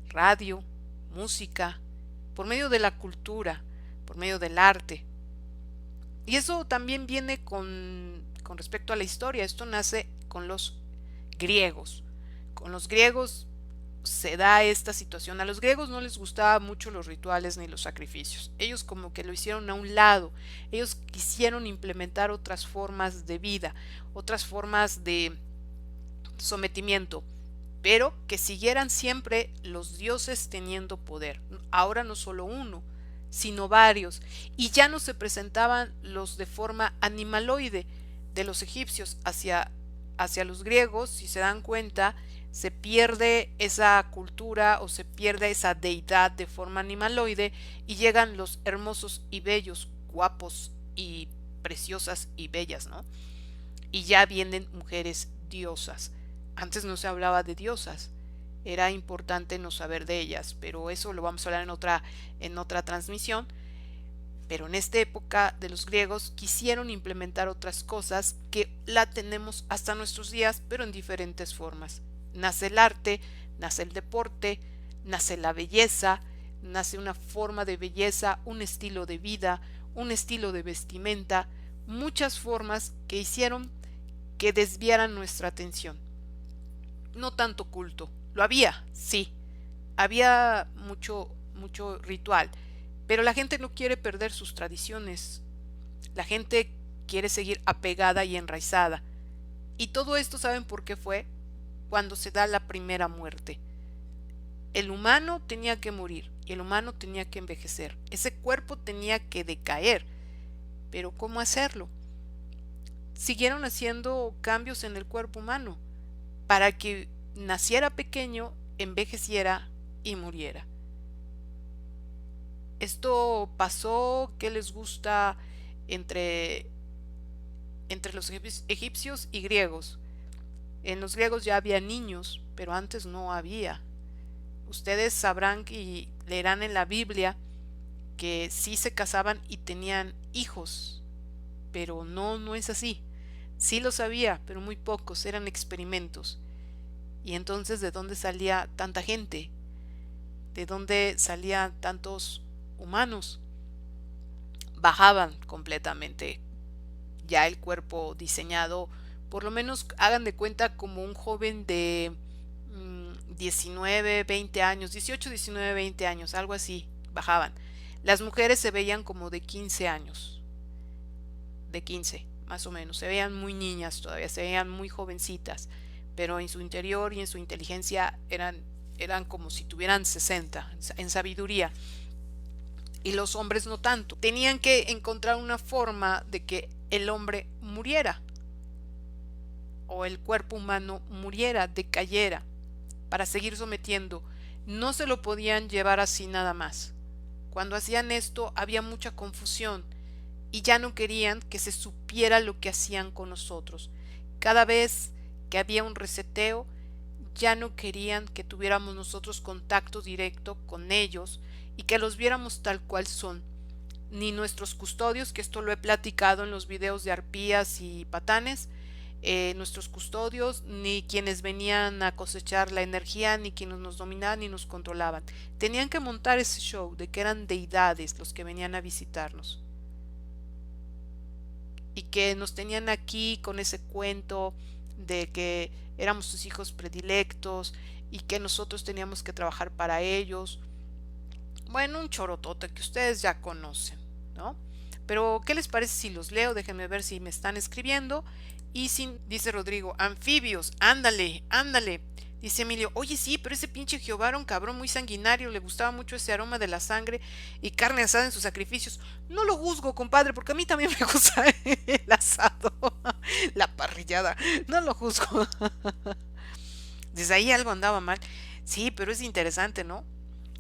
radio, música, por medio de la cultura, por medio del arte. Y eso también viene con respecto a la historia. Esto nace con los griegos. Con los griegos se da esta situación. A los griegos no les gustaban mucho los rituales ni los sacrificios. Ellos como que lo hicieron a un lado. Ellos quisieron implementar otras formas de vida, otras formas de sometimiento, pero que siguieran siempre los dioses teniendo poder. Ahora no solo uno, sino varios. Y ya no se presentaban los de forma animaloide de los egipcios hacia los griegos. Si se dan cuenta, se pierde esa cultura o se pierde esa deidad de forma animaloide y llegan los hermosos y bellos, guapos y preciosas y bellas, ¿no? Y ya vienen mujeres diosas. Antes no se hablaba de diosas, era importante no saber de ellas, pero eso lo vamos a hablar en otra transmisión. Pero en esta época de los griegos quisieron implementar otras cosas que la tenemos hasta nuestros días, pero en diferentes formas. Nace el arte, nace el deporte, nace la belleza, nace una forma de belleza, un estilo de vida, un estilo de vestimenta, muchas formas que hicieron que desviaran nuestra atención. No tanto culto, lo había, sí, había mucho ritual, pero la gente no quiere perder sus tradiciones, la gente quiere seguir apegada y enraizada. Y todo esto, ¿saben por qué fue? Cuando se da la primera muerte. El humano tenía que morir y el humano tenía que envejecer. Ese cuerpo tenía que decaer. Pero ¿cómo hacerlo? Siguieron haciendo cambios en el cuerpo humano para que naciera pequeño, envejeciera y muriera. Esto pasó, ¿qué les gusta entre, entre los egipcios y griegos? En los griegos ya había niños, pero antes no había. Ustedes sabrán y leerán en la Biblia que sí se casaban y tenían hijos, pero no es así. Sí lo sabía, pero muy pocos, eran experimentos. Y entonces, ¿de dónde salía tanta gente? ¿De dónde salían tantos humanos? Bajaban completamente ya el cuerpo diseñado, por lo menos hagan de cuenta como un joven de 19, 20 años, 18, 19, 20 años, algo así, bajaban. Las mujeres se veían como de 15 años, de 15 más o menos, se veían muy niñas todavía, se veían muy jovencitas, pero en su interior y en su inteligencia eran como si tuvieran 60 en sabiduría. y los hombres no tanto. Tenían que encontrar una forma de que el hombre muriera o el cuerpo humano muriera, decayera, para seguir sometiendo. No se lo podían llevar así nada más. Cuando hacían esto había mucha confusión y ya no querían que se supiera lo que hacían con nosotros. Cada vez que había un reseteo, ya no querían que tuviéramos nosotros contacto directo con ellos y que los viéramos tal cual son. Ni nuestros custodios, que esto lo he platicado en los videos de arpías y patanes, nuestros custodios, ni quienes venían a cosechar la energía, ni quienes nos dominaban ni nos controlaban. Tenían que montar ese show de que eran deidades los que venían a visitarnos y que nos tenían aquí con ese cuento de que éramos sus hijos predilectos y que nosotros teníamos que trabajar para ellos. Bueno, un chorotote que ustedes ya conocen, ¿no? Pero, ¿qué les parece si los leo? Déjenme ver si me están escribiendo. Y sin, dice Rodrigo, anfibios, ándale, ándale. Dice Emilio, oye sí, pero ese pinche Jehová era un cabrón muy sanguinario, le gustaba mucho ese aroma de la sangre y carne asada en sus sacrificios. No lo juzgo, compadre, porque a mí también me gusta el asado, la parrillada. No lo juzgo. Desde ahí algo andaba mal. Sí, pero es interesante, ¿no?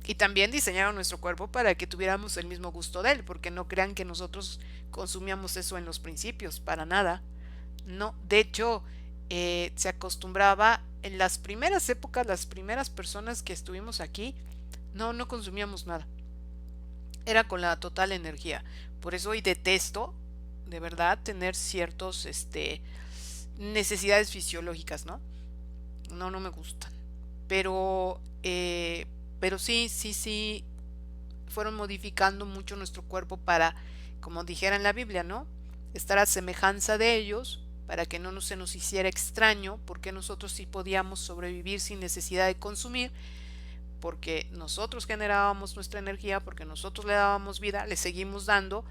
Y también diseñaron nuestro cuerpo para que tuviéramos el mismo gusto de él, porque no crean que nosotros consumíamos eso en los principios, para nada. No, de hecho, se acostumbraba en las primeras épocas, las primeras personas que estuvimos aquí, no consumíamos nada. Era con la total energía. Por eso hoy detesto, de verdad, tener ciertos, necesidades fisiológicas, ¿no? No me gustan. Pero, pero sí, fueron modificando mucho nuestro cuerpo para, como dijera en la Biblia, ¿no? Estar a semejanza de ellos, para que no se nos hiciera extraño, porque nosotros sí podíamos sobrevivir sin necesidad de consumir, porque nosotros generábamos nuestra energía, porque nosotros le dábamos vida, le seguimos dando,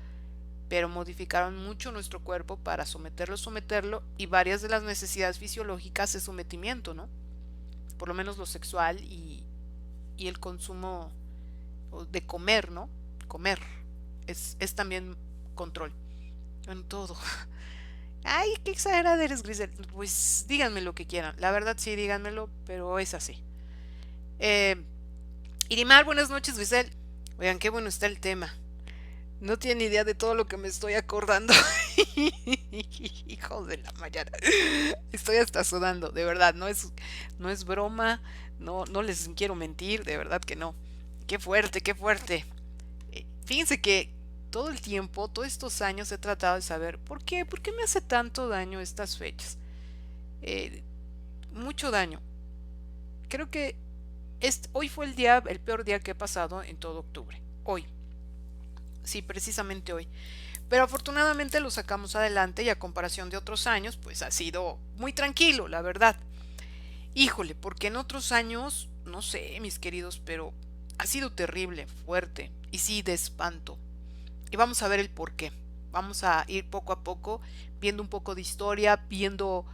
pero modificaron mucho nuestro cuerpo para someterlo, y varias de las necesidades fisiológicas es sometimiento, ¿no? Por lo menos lo sexual y el consumo de comer, ¿no? Comer es también control en todo. Ay, qué exagerada eres, Grisel. Pues díganme lo que quieran. La verdad sí, díganmelo, pero es así. Eh, Irimar, buenas noches, Grisel. Oigan, qué bueno está el tema. No tiene idea de todo lo que me estoy acordando. Hijo de la mañana. Estoy hasta sudando, de verdad. No es broma. No les quiero mentir, de verdad que no. Qué fuerte, qué fuerte. Fíjense que todo el tiempo, todos estos años he tratado de saber por qué me hace tanto daño estas fechas. Eh, Mucho daño. Creo que hoy fue el peor día que he pasado en todo octubre. Hoy. Sí, precisamente hoy. Pero afortunadamente lo sacamos adelante y a comparación de otros años, pues ha sido muy tranquilo, la verdad. Híjole, porque en otros años, no sé, mis queridos, pero ha sido terrible, fuerte y sí de espanto. Y vamos a ver el por qué. Vamos a ir poco a poco viendo un poco de historia, viendo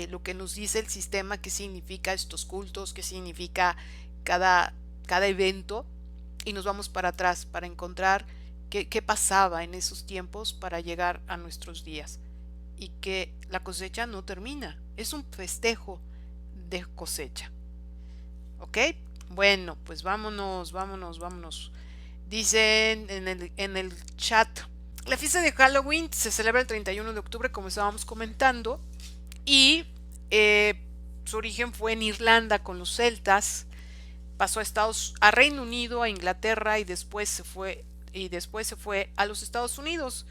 lo que nos dice el sistema, qué significa estos cultos, qué significa cada evento, y nos vamos para atrás para encontrar qué pasaba en esos tiempos para llegar a nuestros días. Y que la cosecha no termina, es un festejo de cosecha. ¿Ok? Bueno, pues vámonos. Dicen en el chat, la fiesta de Halloween se celebra el 31 de octubre, como estábamos comentando, y su origen fue en Irlanda con los celtas, pasó a Reino Unido, a Inglaterra, y después se fue a los Estados Unidos.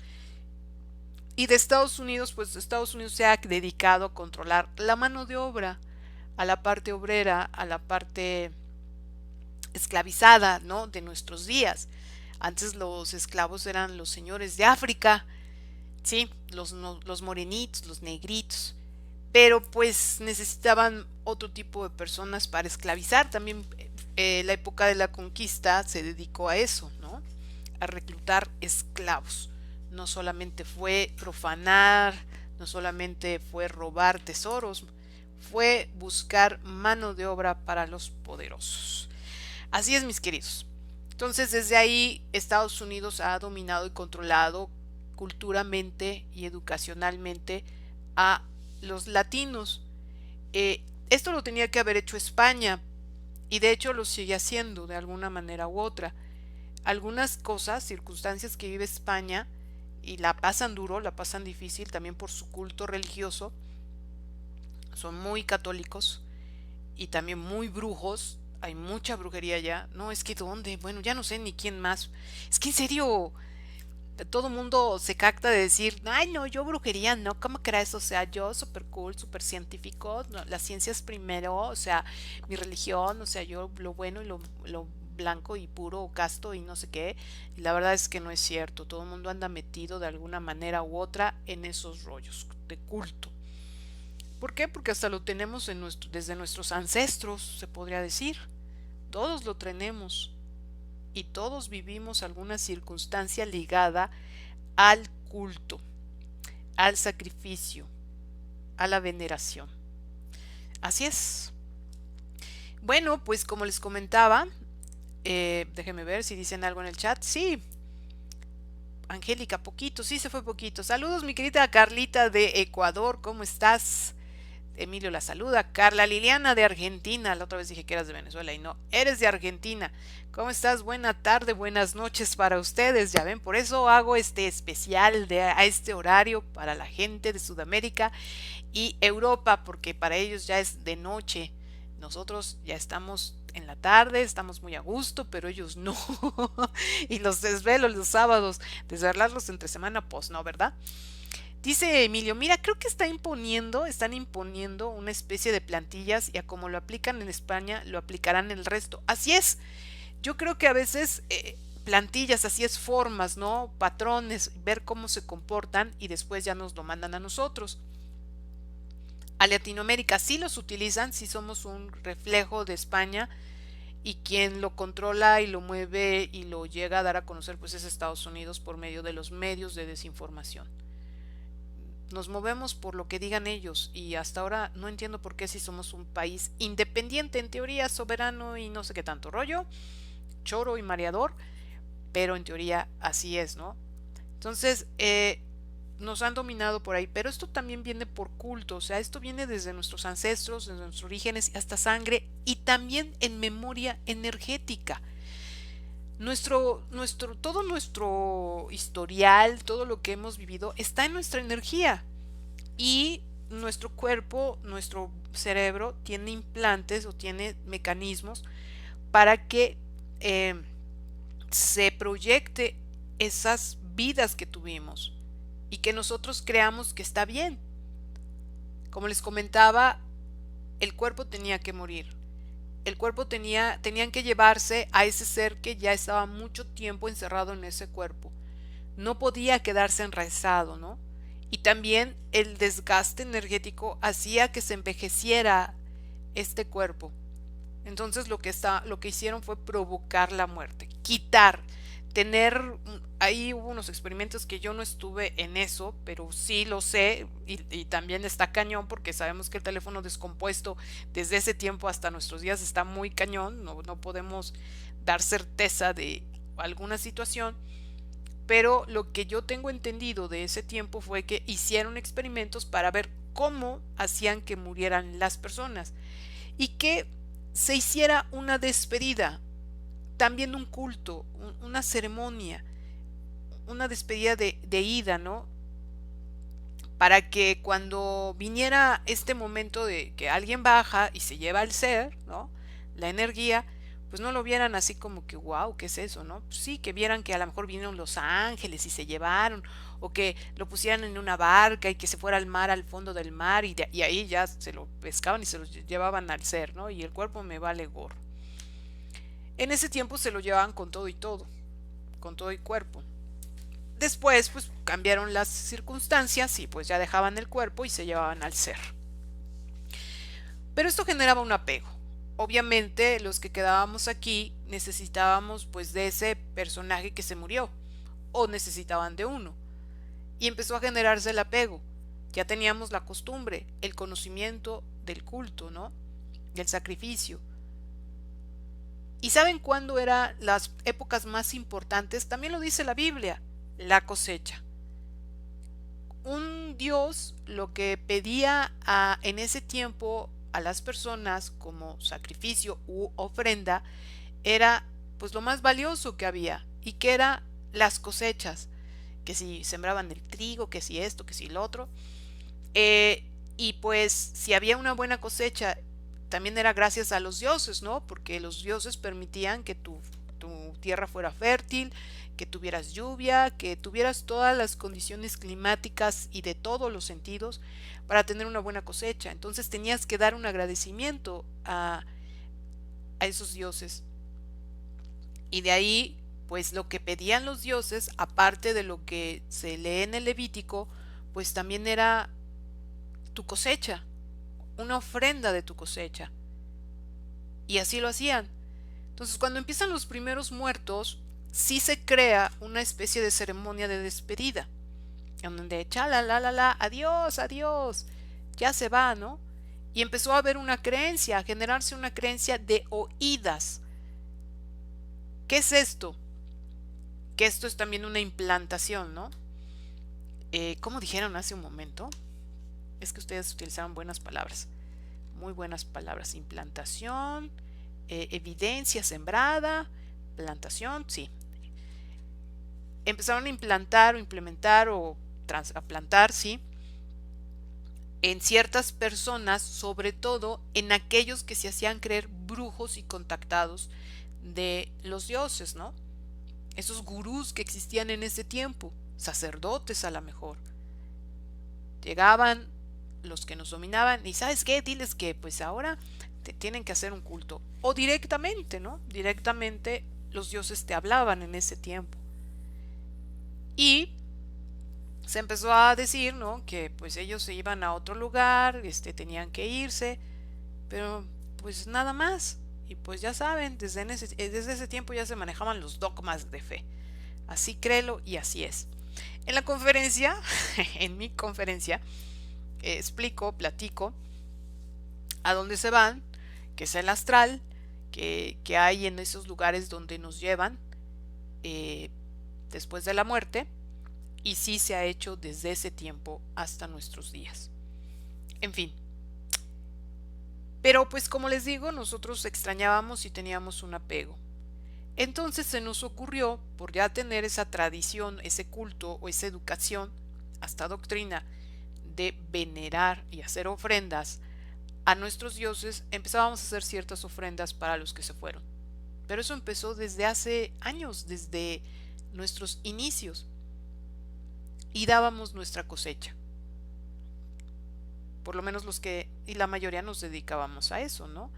Y de Estados Unidos, pues Estados Unidos se ha dedicado a controlar la mano de obra, a la parte obrera, a la parte esclavizada, ¿no? De nuestros días. Antes los esclavos eran los señores de África, sí, los morenitos, los negritos, pero pues necesitaban otro tipo de personas para esclavizar. También la época de la conquista se dedicó a eso, ¿no? A reclutar esclavos. No solamente fue profanar, no solamente fue robar tesoros, fue buscar mano de obra para los poderosos. Así es, mis queridos. Entonces, desde ahí, Estados Unidos ha dominado y controlado culturalmente y educacionalmente a los latinos. Esto lo tenía que haber hecho España y de hecho lo sigue haciendo de alguna manera u otra. Algunas cosas, circunstancias que vive España y la pasan duro, la pasan difícil también por su culto religioso, son muy católicos y también muy brujos. Hay mucha brujería allá. No, es que ¿dónde? Bueno, ya no sé ni quién más. Es que en serio, todo mundo se cacta de decir, ay, no, yo brujería, no, ¿cómo crees? O sea, yo súper cool, súper científico, no, las ciencias primero, o sea, mi religión, o sea, yo lo bueno y lo blanco y puro, casto y no sé qué. Y la verdad es que no es cierto. Todo el mundo anda metido de alguna manera u otra en esos rollos de culto. ¿Por qué? Porque hasta lo tenemos desde nuestros ancestros, se podría decir. Todos lo tenemos y todos vivimos alguna circunstancia ligada al culto, al sacrificio, a la veneración. Así es. Bueno, pues como les comentaba, déjenme ver si dicen algo en el chat. Sí, Angélica, poquito, sí se fue poquito. Saludos, mi querida Carlita de Ecuador, ¿cómo estás? Emilio la saluda. Carla Liliana de Argentina. La otra vez dije que eras de Venezuela y no, eres de Argentina. ¿Cómo estás? Buena tarde, buenas noches para ustedes. Ya ven, por eso hago este especial a este horario para la gente de Sudamérica y Europa, porque para ellos ya es de noche. Nosotros ya estamos en la tarde, estamos muy a gusto, pero ellos no. Y los desvelo los sábados, desvelarlos entre semana, pues no, ¿verdad? Dice Emilio, mira, creo que están imponiendo una especie de plantillas y a como lo aplican en España, lo aplicarán en el resto. Así es, yo creo que a veces plantillas, así es formas, ¿no? Patrones, ver cómo se comportan y después ya nos lo mandan a nosotros. A Latinoamérica sí los utilizan, sí somos un reflejo de España y quien lo controla y lo mueve y lo llega a dar a conocer pues es Estados Unidos por medio de los medios de desinformación. Nos movemos por lo que digan ellos y hasta ahora no entiendo por qué si somos un país independiente, en teoría soberano y no sé qué tanto rollo, choro y mareador, pero en teoría así es, ¿no? Entonces, nos han dominado por ahí, pero esto también viene por culto, o sea, esto viene desde nuestros ancestros, desde nuestros orígenes, hasta sangre y también en memoria energética. Todo nuestro historial, todo lo que hemos vivido está en nuestra energía y nuestro cuerpo, nuestro cerebro tiene implantes o tiene mecanismos para que eh, se proyecte esas vidas que tuvimos y que nosotros creamos que está bien. Como les comentaba, el cuerpo tenía que morir. Tenían que llevarse a ese ser que ya estaba mucho tiempo encerrado en ese cuerpo. No podía quedarse enraizado, ¿no? Y también el desgaste energético hacía que se envejeciera este cuerpo. Entonces lo que hicieron fue provocar la muerte, quitar, ahí hubo unos experimentos que yo no estuve en eso, pero sí lo sé y también está cañón porque sabemos que el teléfono descompuesto desde ese tiempo hasta nuestros días está muy cañón, no podemos dar certeza de alguna situación, pero lo que yo tengo entendido de ese tiempo fue que hicieron experimentos para ver cómo hacían que murieran las personas y que se hiciera una despedida, también un culto, una ceremonia, una despedida de ida, ¿no? Para que cuando viniera este momento de que alguien baja y se lleva al ser, ¿no? La energía, pues no lo vieran así como que, wow, ¿qué es eso, no? Pues sí, que vieran que a lo mejor vinieron los ángeles y se llevaron, o que lo pusieran en una barca y que se fuera al mar, al fondo del mar, y ahí ya se lo pescaban y se lo llevaban al ser, ¿no? Y el cuerpo me vale gorro. En ese tiempo se lo llevaban con todo y cuerpo. Después, pues cambiaron las circunstancias y pues ya dejaban el cuerpo y se llevaban al ser. Pero esto generaba un apego. Obviamente, los que quedábamos aquí necesitábamos pues de ese personaje que se murió o necesitaban de uno. Y empezó a generarse el apego. Ya teníamos la costumbre, el conocimiento del culto, ¿no? Del sacrificio. ¿Y saben cuándo eran las épocas más importantes? También lo dice la Biblia, la cosecha. Un Dios lo que pedía en ese tiempo a las personas como sacrificio u ofrenda era pues lo más valioso que había, y que era las cosechas, que si sembraban el trigo, que si esto, que si lo otro. Eh, y pues si había una buena cosecha, también era gracias a los dioses, ¿no? Porque los dioses permitían que tu tierra fuera fértil, que tuvieras lluvia, que tuvieras todas las condiciones climáticas y de todos los sentidos para tener una buena cosecha. Entonces tenías que dar un agradecimiento a esos dioses. Y de ahí, pues lo que pedían los dioses, aparte de lo que se lee en el Levítico, pues también era tu cosecha, una ofrenda de tu cosecha. Y así lo hacían. Entonces, cuando empiezan los primeros muertos, sí se crea una especie de ceremonia de despedida, en donde chala, la, adiós, adiós, ya se va, ¿no? Y empezó a haber una creencia, a generarse una creencia de oídas. ¿Qué es esto? Que esto es también una implantación, ¿no? Como dijeron hace un momento, es que ustedes utilizaron buenas palabras, muy buenas palabras. Implantación, evidencia sembrada, plantación, sí. Empezaron a implantar o implementar o a plantar, sí, en ciertas personas, sobre todo en aquellos que se hacían creer brujos y contactados de los dioses, ¿no? Esos gurús que existían en ese tiempo, sacerdotes a lo mejor. Llegaban los que nos dominaban y ¿sabes qué? Diles que pues ahora te tienen que hacer un culto. O directamente, ¿no? Directamente los dioses te hablaban en ese tiempo. Y se empezó a decir, ¿no? Que pues ellos se iban a otro lugar, tenían que irse, pero pues nada más. Y pues ya saben, desde ese tiempo ya se manejaban los dogmas de fe. Así créelo y así es. En la conferencia, en mi conferencia, explico, platico a dónde se van, que es el astral, que hay en esos lugares donde nos llevan eh, después de la muerte, y sí se ha hecho desde ese tiempo hasta nuestros días. En fin, pero pues como les digo, nosotros extrañábamos y teníamos un apego. Entonces se nos ocurrió, por ya tener esa tradición, ese culto o esa educación, hasta doctrina, de venerar y hacer ofrendas a nuestros dioses, empezábamos a hacer ciertas ofrendas para los que se fueron. Pero eso empezó desde hace años, desde nuestros inicios, y dábamos nuestra cosecha. Por lo menos los que, y la mayoría nos dedicábamos a eso, ¿no?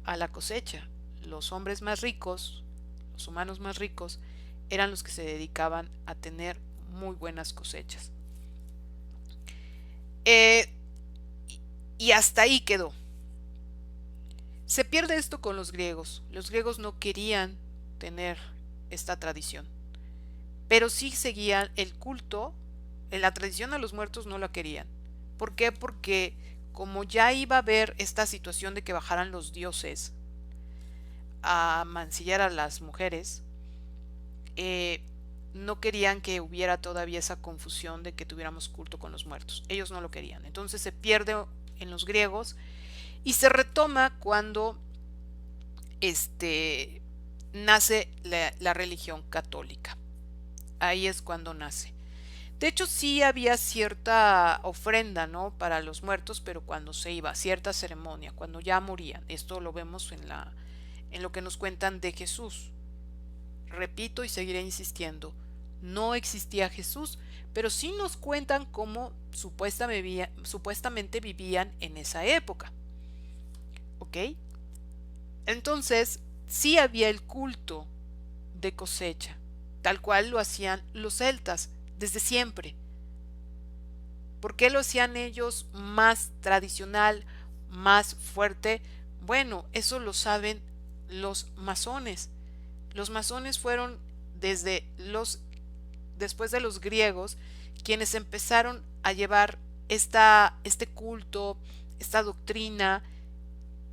A la cosecha. Los hombres más ricos, los humanos más ricos, eran los que se dedicaban a tener muy buenas cosechas. Eh, y hasta ahí quedó. Se pierde esto con los griegos. Los griegos no querían tener esta tradición, pero sí seguían el culto, la tradición a los muertos no la querían. ¿Por qué? Porque como ya iba a haber esta situación de que bajaran los dioses a mancillar a las mujeres, no querían que hubiera todavía esa confusión de que tuviéramos culto con los muertos. Ellos no lo querían. Entonces se pierde en los griegos y se retoma cuando nace la religión católica. Ahí es cuando nace. De hecho, sí había cierta ofrenda, ¿no? Para los muertos, pero cuando se iba, cierta ceremonia, cuando ya morían. Esto lo vemos en lo que nos cuentan de Jesús. Repito y seguiré insistiendo, no existía Jesús, pero sí nos cuentan cómo supuestamente vivían en esa época. ¿Ok? Entonces, sí había el culto de cosecha, tal cual lo hacían los celtas desde siempre. ¿Por qué lo hacían ellos más tradicional, más fuerte? Bueno, eso lo saben los masones. Los masones fueron después de los griegos, quienes empezaron a llevar este culto, esta doctrina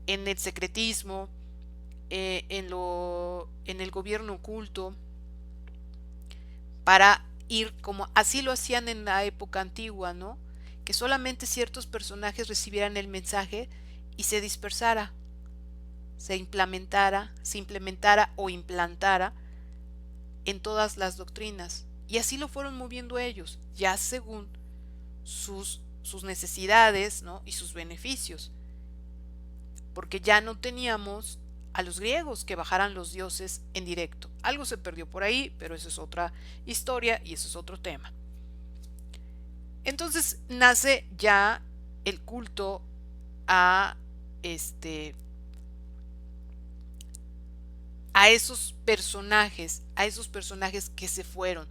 en el secretismo, en el gobierno oculto, para ir como así lo hacían en la época antigua, ¿no? Que solamente ciertos personajes recibieran el mensaje y se dispersara, se implementara o implantara en todas las doctrinas. Y así lo fueron moviendo ellos, ya según sus necesidades, ¿no? Y sus beneficios. Porque ya no teníamos a los griegos que bajaran los dioses en directo. Algo se perdió por ahí, pero eso es otra historia y eso es otro tema. Entonces nace ya el culto a este a esos personajes que se fueron.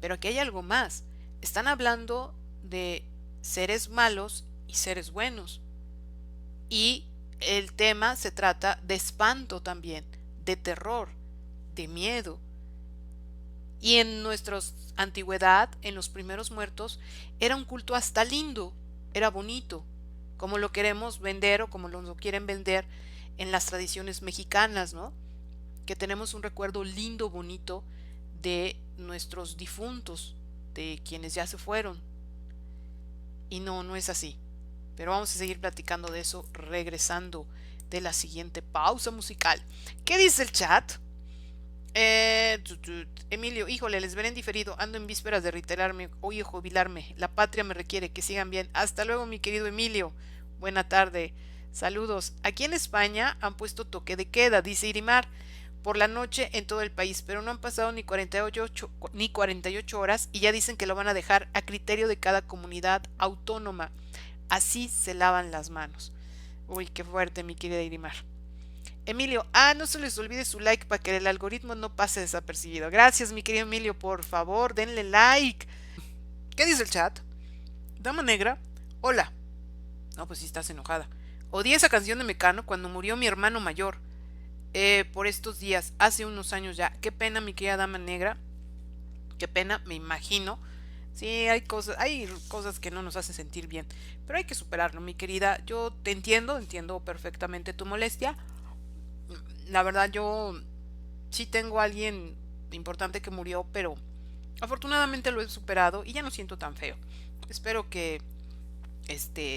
Pero aquí hay algo más. Están hablando de seres malos y seres buenos. Y el tema se trata de espanto también, de terror, de miedo. Y en nuestra antigüedad, en los primeros muertos, era un culto hasta lindo, era bonito, como lo queremos vender o como lo quieren vender en las tradiciones mexicanas, ¿no? Que tenemos un recuerdo lindo, bonito de nuestros difuntos, de quienes ya se fueron. Y no, no es así. Pero vamos a seguir platicando de eso regresando de la siguiente pausa musical. ¿Qué dice el chat? Emilio, híjole, les veré en diferido. Ando en vísperas de reiterarme, oye, jubilarme. La patria me requiere que sigan bien. Hasta luego, mi querido Emilio. Buena tarde. Saludos. Aquí en España han puesto toque de queda, dice Irimar, por la noche en todo el país, pero no han pasado ni 48 horas y ya dicen que lo van a dejar a criterio de cada comunidad autónoma. Así se lavan las manos. Uy, qué fuerte, mi querida Irimar. Emilio, no se les olvide su like para que el algoritmo no pase desapercibido. Gracias, mi querido Emilio, por favor, denle like. ¿Qué dice el chat? Dama Negra, hola. No, pues sí estás enojada. Odié esa canción de Mecano cuando murió mi hermano mayor. Por estos días, hace unos años ya. Qué pena, mi querida Dama Negra. Qué pena, me imagino. Sí, hay cosas que no nos hacen sentir bien, pero hay que superarlo, mi querida. Yo te entiendo perfectamente tu molestia. La verdad, yo sí tengo a alguien importante que murió, pero afortunadamente lo he superado y ya no siento tan feo. Espero que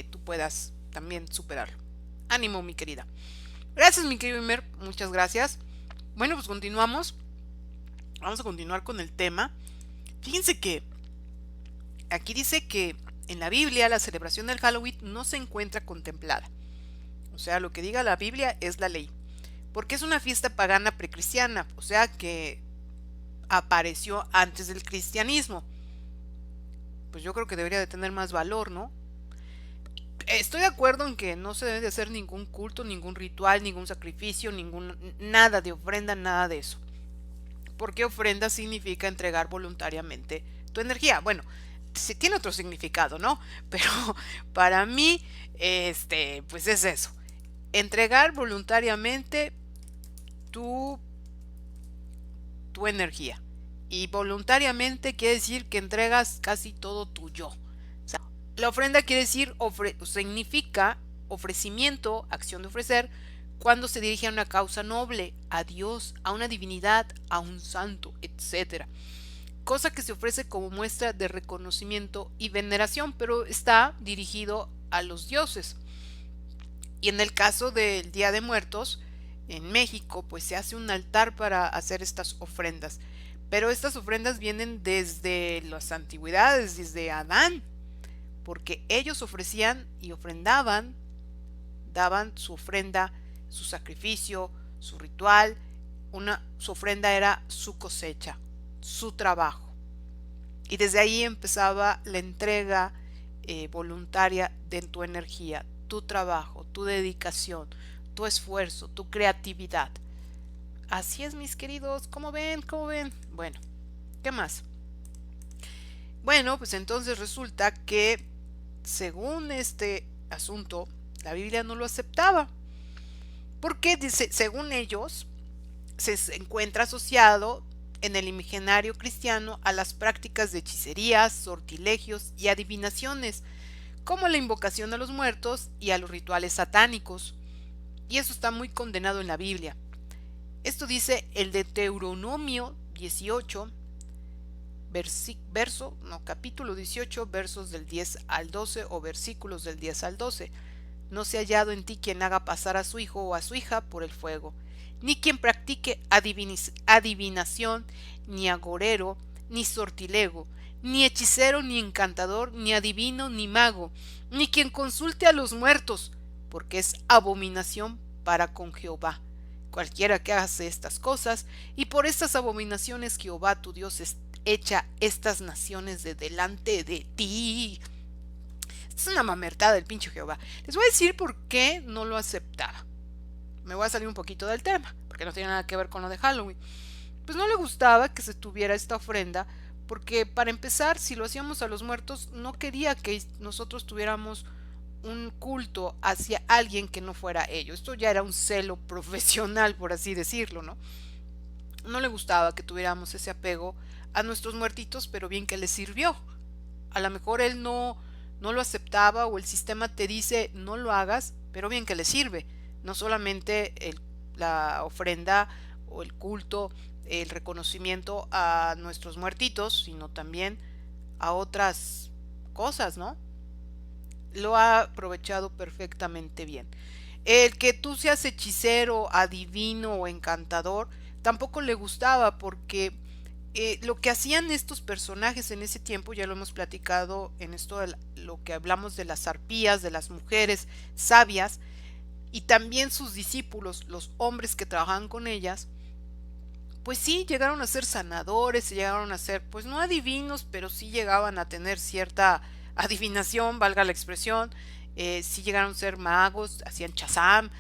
tú puedas también superarlo. Ánimo, mi querida. Gracias, mi querido Imer, muchas gracias. Bueno, pues continuamos. Vamos a continuar con el tema. Fíjense que aquí dice que en la Biblia la celebración del Halloween no se encuentra contemplada. O sea, lo que diga la Biblia es la ley. Porque es una fiesta pagana precristiana, o sea que apareció antes del cristianismo. Pues yo creo que debería de tener más valor, ¿no? Estoy de acuerdo en que no se debe de hacer ningún culto, ningún ritual, ningún sacrificio, nada de ofrenda, nada de eso. Porque ofrenda significa entregar voluntariamente tu energía. Bueno, tiene otro significado, ¿no? Pero para mí, pues es eso. Entregar voluntariamente tu energía. Y voluntariamente quiere decir que entregas casi todo tu yo. O sea, la ofrenda quiere decir, significa ofrecimiento, acción de ofrecer, cuando se dirige a una causa noble, a Dios, a una divinidad, a un santo, etcétera. Cosa que se ofrece como muestra de reconocimiento y veneración, pero está dirigido a los dioses. Y en el caso del Día de Muertos, en México, pues se hace un altar para hacer estas ofrendas. Pero estas ofrendas vienen desde las antigüedades, desde Adán, porque ellos ofrecían y ofrendaban, daban su ofrenda, su sacrificio, su ritual, su ofrenda era su cosecha, su trabajo. Y desde ahí empezaba la entrega voluntaria de tu energía, tu trabajo, tu dedicación, tu esfuerzo, tu creatividad. Así es, mis queridos. ¿Cómo ven? ¿Cómo ven? Bueno, ¿qué más? Bueno, pues entonces resulta que según este asunto, la Biblia no lo aceptaba. Porque dice, según ellos, se encuentra asociado en el imaginario cristiano a las prácticas de hechicerías, sortilegios y adivinaciones, como la invocación a los muertos y a los rituales satánicos. Y eso está muy condenado en la Biblia. Esto dice el de Deuteronomio 18, capítulo 18, versos del 10 al 12 o versículos del 10 al 12. No se ha hallado en ti quien haga pasar a su hijo o a su hija por el fuego, ni quien practique adivinación, ni agorero, ni sortilego, ni hechicero, ni encantador, ni adivino, ni mago, ni quien consulte a los muertos, porque es abominación para con Jehová. Cualquiera que hace estas cosas, y por estas abominaciones Jehová tu Dios echa estas naciones de delante de ti. Es una mamertada del pinche Jehová. Les voy a decir por qué no lo aceptaba. Me voy a salir un poquito del tema, porque no tiene nada que ver con lo de Halloween. Pues no le gustaba que se tuviera esta ofrenda, porque para empezar, si lo hacíamos a los muertos, no quería que nosotros tuviéramos un culto hacia alguien que no fuera ellos. Esto ya era un celo profesional, por así decirlo, ¿no? No le gustaba que tuviéramos ese apego a nuestros muertitos, pero bien que le sirvió. A lo mejor él no lo aceptaba o el sistema te dice no lo hagas, pero bien que le sirve. No solamente la ofrenda o el culto, el reconocimiento a nuestros muertitos, sino también a otras cosas, ¿no? Lo ha aprovechado perfectamente bien. El que tú seas hechicero, adivino o encantador tampoco le gustaba porque lo que hacían estos personajes en ese tiempo, ya lo hemos platicado en esto de lo que hablamos de las arpías, de las mujeres sabias y también sus discípulos, los hombres que trabajaban con ellas, pues sí llegaron a ser sanadores, llegaron a ser, pues no adivinos, pero sí llegaban a tener cierta adivinación, valga la expresión, sí llegaron a ser magos, hacían chazam,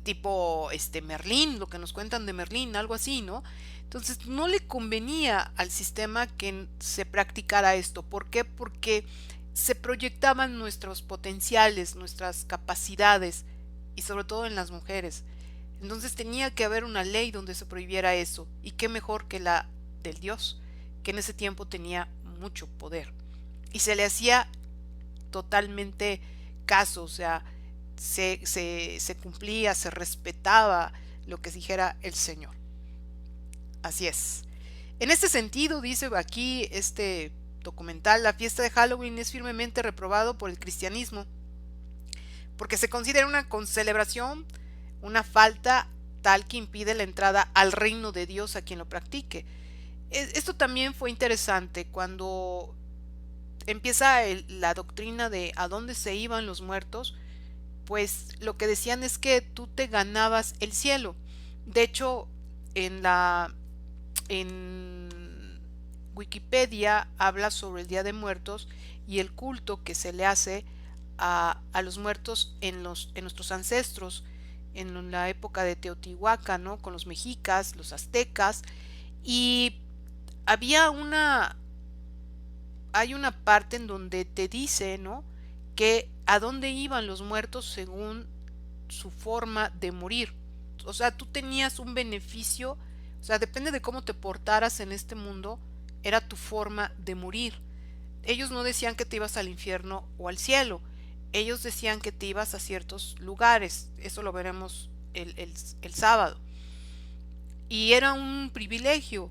tipo Merlín, lo que nos cuentan de Merlín, algo así, ¿no? Entonces no le convenía al sistema que se practicara esto. ¿Por qué? Porque se proyectaban nuestros potenciales, nuestras capacidades y sobre todo en las mujeres. Entonces tenía que haber una ley donde se prohibiera eso. Y qué mejor que la del Dios, que en ese tiempo tenía mucho poder. Y se le hacía totalmente caso, o sea, se cumplía, se respetaba lo que dijera el Señor. Así es. En este sentido, dice aquí este documental, la fiesta de Halloween es firmemente reprobado por el cristianismo, porque se considera una concelebración, una falta tal que impide la entrada al reino de Dios a quien lo practique. Esto también fue interesante cuando empieza la doctrina de a dónde se iban los muertos, pues lo que decían es que tú te ganabas el cielo. De hecho, en Wikipedia habla sobre el Día de Muertos y el culto que se le hace a los muertos en nuestros ancestros, en la época de Teotihuacán, ¿no? Con los mexicas, los aztecas, y había hay una parte en donde te dice, ¿no? Que a dónde iban los muertos según su forma de morir. O sea, tú tenías un beneficio, o sea, depende de cómo te portaras en este mundo, era tu forma de morir. Ellos no decían que te ibas al infierno o al cielo, ellos decían que te ibas a ciertos lugares, eso lo veremos el sábado. Y era un privilegio.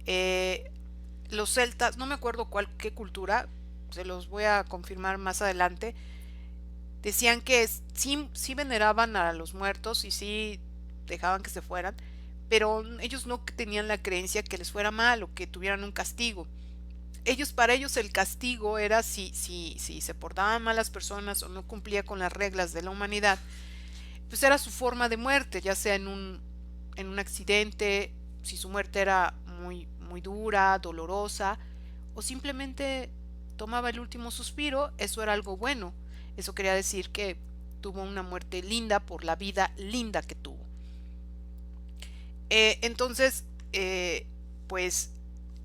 Eh, los celtas, no me acuerdo qué cultura, se los voy a confirmar más adelante, decían que sí veneraban a los muertos y sí dejaban que se fueran, pero ellos no tenían la creencia que les fuera mal o que tuvieran un castigo. Para ellos el castigo era si se portaban mal las personas o no cumplía con las reglas de la humanidad, pues era su forma de muerte, ya sea en un accidente, si su muerte era muy dura, dolorosa, o simplemente tomaba el último suspiro, eso era algo bueno. Eso quería decir que tuvo una muerte linda por la vida linda que tuvo. Entonces, pues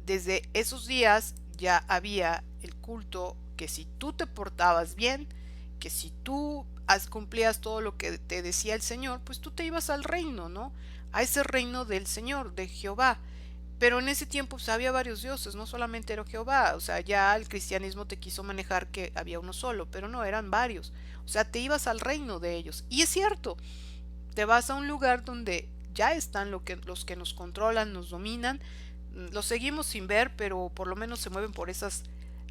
desde esos días ya había el culto que si tú te portabas bien, que si tú cumplías todo lo que te decía el Señor, pues tú te ibas al reino, ¿no? A ese reino del Señor, de Jehová. Pero en ese tiempo pues, había varios dioses, no solamente era Jehová, o sea, ya el cristianismo te quiso manejar que había uno solo, pero no, eran varios. O sea, te ibas al reino de ellos. Y es cierto, te vas a un lugar donde ya están los que nos controlan, nos dominan. Los seguimos sin ver, pero por lo menos se mueven por esas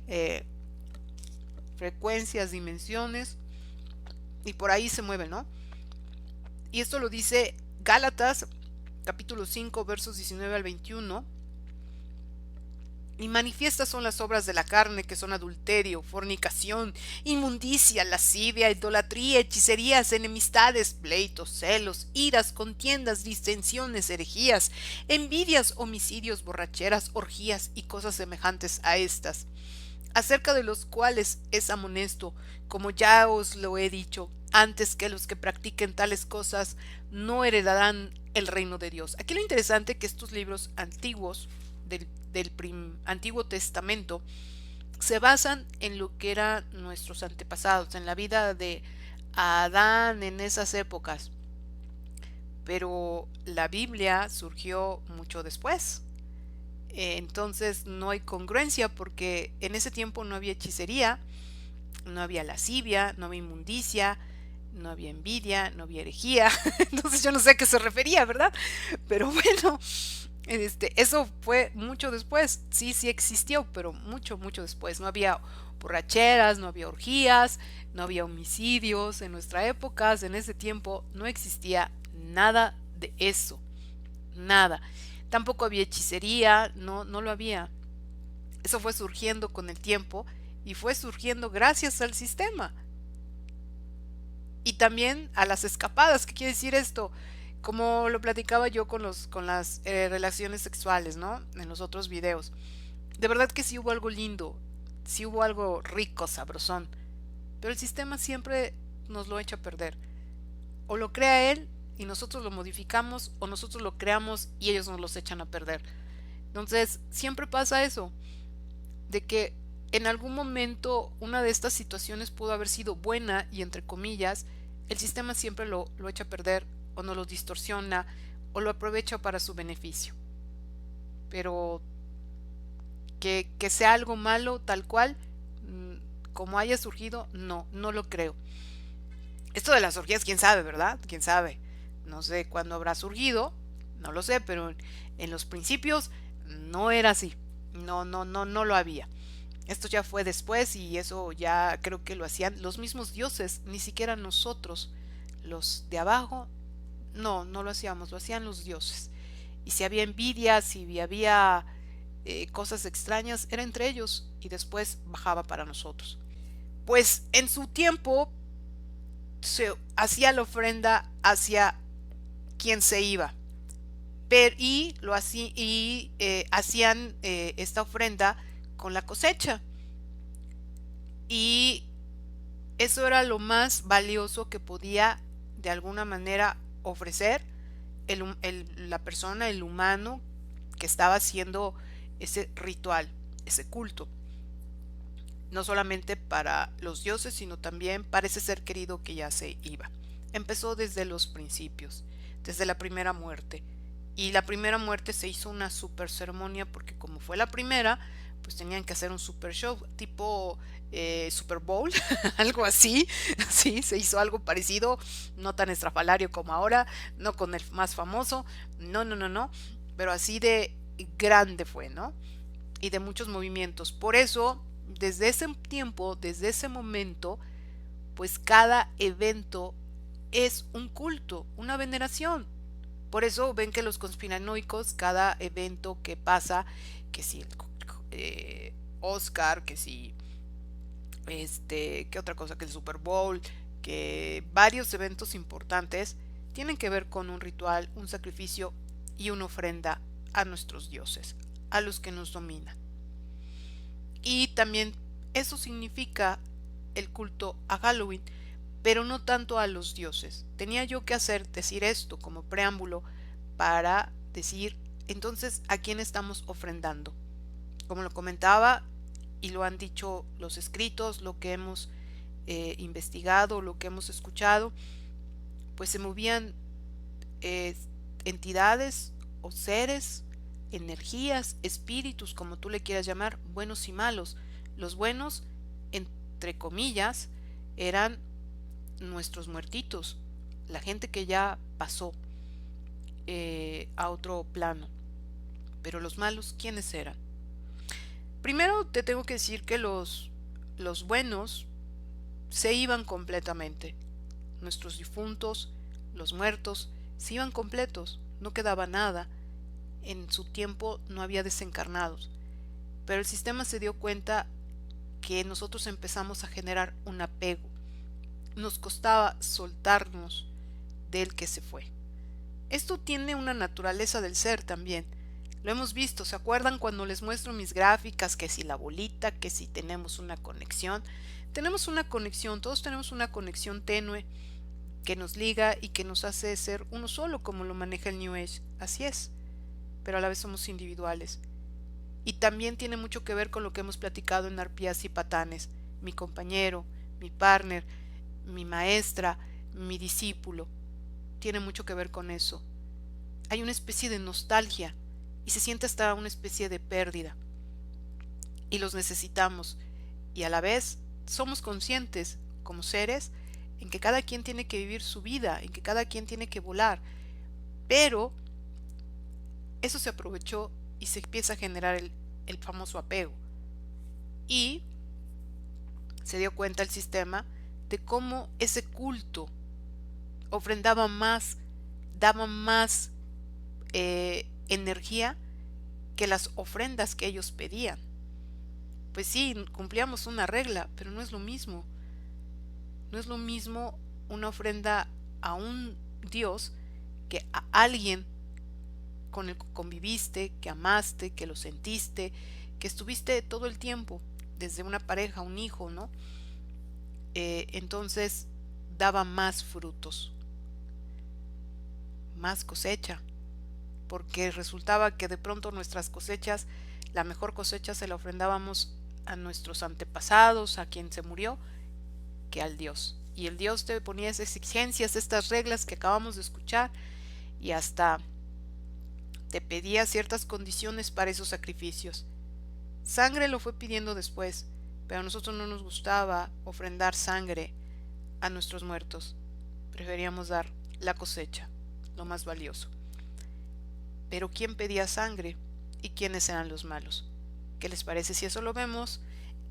eh, frecuencias, dimensiones, y por ahí se mueven, ¿no? Y esto lo dice Gálatas, capítulo 5, versos 19 al 21. Y manifiestas son las obras de la carne, que son adulterio, fornicación, inmundicia, lascivia, idolatría, hechicerías, enemistades, pleitos, celos, iras, contiendas, disensiones, herejías, envidias, homicidios, borracheras, orgías y cosas semejantes a estas, acerca de los cuales es amonesto, como ya os lo he dicho, antes que los que practiquen tales cosas no heredarán el reino de Dios. Aquí lo interesante es que estos libros antiguos del Antiguo Testamento se basan en lo que eran nuestros antepasados, en la vida de Adán en esas épocas. Pero la Biblia surgió mucho después. Entonces no hay congruencia porque en ese tiempo no había hechicería, no había lascivia, no había inmundicia, no había envidia, no había herejía. Entonces yo no sé a qué se refería, ¿verdad? Pero bueno, eso fue mucho después. Sí, sí existió, pero mucho, mucho después. No había borracheras, no había orgías, no había homicidios. En nuestra época, en ese tiempo, no existía nada de eso. Nada. Tampoco había hechicería, no, no lo había. Eso fue surgiendo con el tiempo y fue surgiendo gracias al sistema. Y también a las escapadas. ¿Qué quiere decir esto? Como lo platicaba yo con las relaciones sexuales, ¿no? En los otros videos. De verdad que sí hubo algo lindo, sí hubo algo rico, sabrosón. Pero el sistema siempre nos lo echa a perder. O lo crea él y nosotros lo modificamos, o nosotros lo creamos y ellos nos los echan a perder. Entonces, siempre pasa eso, de que en algún momento una de estas situaciones pudo haber sido buena y entre comillas, el sistema siempre lo echa a perder o no lo distorsiona o lo aprovecha para su beneficio. Pero que sea algo malo tal cual, como haya surgido, no, no lo creo. Esto de las orgías, quién sabe, ¿verdad? Quién sabe. No sé cuándo habrá surgido, no lo sé, pero en los principios no era así. No, no, no, no lo había. Esto ya fue después y eso ya creo que lo hacían los mismos dioses, ni siquiera nosotros, los de abajo, no, no lo hacíamos, lo hacían los dioses. Y si había envidia, si había cosas extrañas, era entre ellos y después bajaba para nosotros. Pues en su tiempo se hacía la ofrenda hacia quien se iba. Y lo hacía, y hacían esta ofrenda con la cosecha. Y eso era lo más valioso que podía de alguna manera ofrecer la persona, el humano que estaba haciendo ese ritual, ese culto. No solamente para los dioses, sino también para ese ser querido que ya se iba. Empezó desde los principios, desde la primera muerte. Y la primera muerte se hizo una super ceremonia porque como fue la primera, pues tenían que hacer un super show tipo Super Bowl, algo así. Sí, se hizo algo parecido, no tan estrafalario como ahora, no con el más famoso, no, no, no, no, pero así de grande fue, ¿no? Y de muchos movimientos. Por eso, desde ese tiempo, desde ese momento, pues cada evento es un culto, una veneración. Por eso ven que los conspiranoicos, cada evento que pasa, que si el Oscar, que si qué otra cosa, que el Super Bowl, que varios eventos importantes tienen que ver con un ritual, un sacrificio y una ofrenda a nuestros dioses, a los que nos dominan. Y también eso significa el culto a Halloween, pero no tanto a los dioses. Tenía yo que decir esto como preámbulo para decir entonces a quién estamos ofrendando. Como lo comentaba y lo han dicho los escritos, lo que hemos investigado, lo que hemos escuchado, pues se movían eh, entidades o seres, energías, espíritus, como tú le quieras llamar, buenos y malos. Los buenos, entre comillas, eran nuestros muertitos, la gente que ya pasó. a otro plano. Pero los malos, ¿quiénes eran? Primero te tengo que decir que los buenos se iban completamente. Nuestros difuntos, los muertos, se iban completos, no quedaba nada. En su tiempo no había desencarnados. Pero el sistema se dio cuenta que nosotros empezamos a generar un apego. Nos costaba soltarnos del que se fue. Esto tiene una naturaleza del ser también. Lo hemos visto, ¿se acuerdan cuando les muestro mis gráficas? Que si la bolita, que si tenemos una conexión. Tenemos una conexión, todos tenemos una conexión tenue que nos liga y que nos hace ser uno solo, como lo maneja el New Age. Así es, pero a la vez somos individuales. Y también tiene mucho que ver con lo que hemos platicado en Arpías y Patanes. Mi compañero, mi partner, mi maestra, mi discípulo. Tiene mucho que ver con eso. Hay una especie de nostalgia y se siente hasta una especie de pérdida. Y los necesitamos. Y a la vez somos conscientes, como seres, en que cada quien tiene que vivir su vida, en que cada quien tiene que volar. Pero eso se aprovechó y se empieza a generar el famoso apego. Y se dio cuenta el sistema de cómo ese culto ofrendaba más, daba más energía que las ofrendas que ellos pedían. Pues sí, cumplíamos una regla, pero no es lo mismo. No es lo mismo una ofrenda a un Dios que a alguien con el que conviviste, que amaste, que lo sentiste, que estuviste todo el tiempo, desde una pareja, un hijo, ¿no? Entonces daba más frutos, más cosecha, porque resultaba que de pronto nuestras cosechas, la mejor cosecha se la ofrendábamos a nuestros antepasados, a quien se murió, que al Dios. Y el Dios te ponía esas exigencias, estas reglas que acabamos de escuchar, y hasta te pedía ciertas condiciones para esos sacrificios. Sangre lo fue pidiendo después, pero a nosotros no nos gustaba ofrendar sangre a nuestros muertos. Preferíamos dar la cosecha, lo más valioso. Pero ¿quién pedía sangre y quiénes eran los malos? ¿Qué les parece si eso lo vemos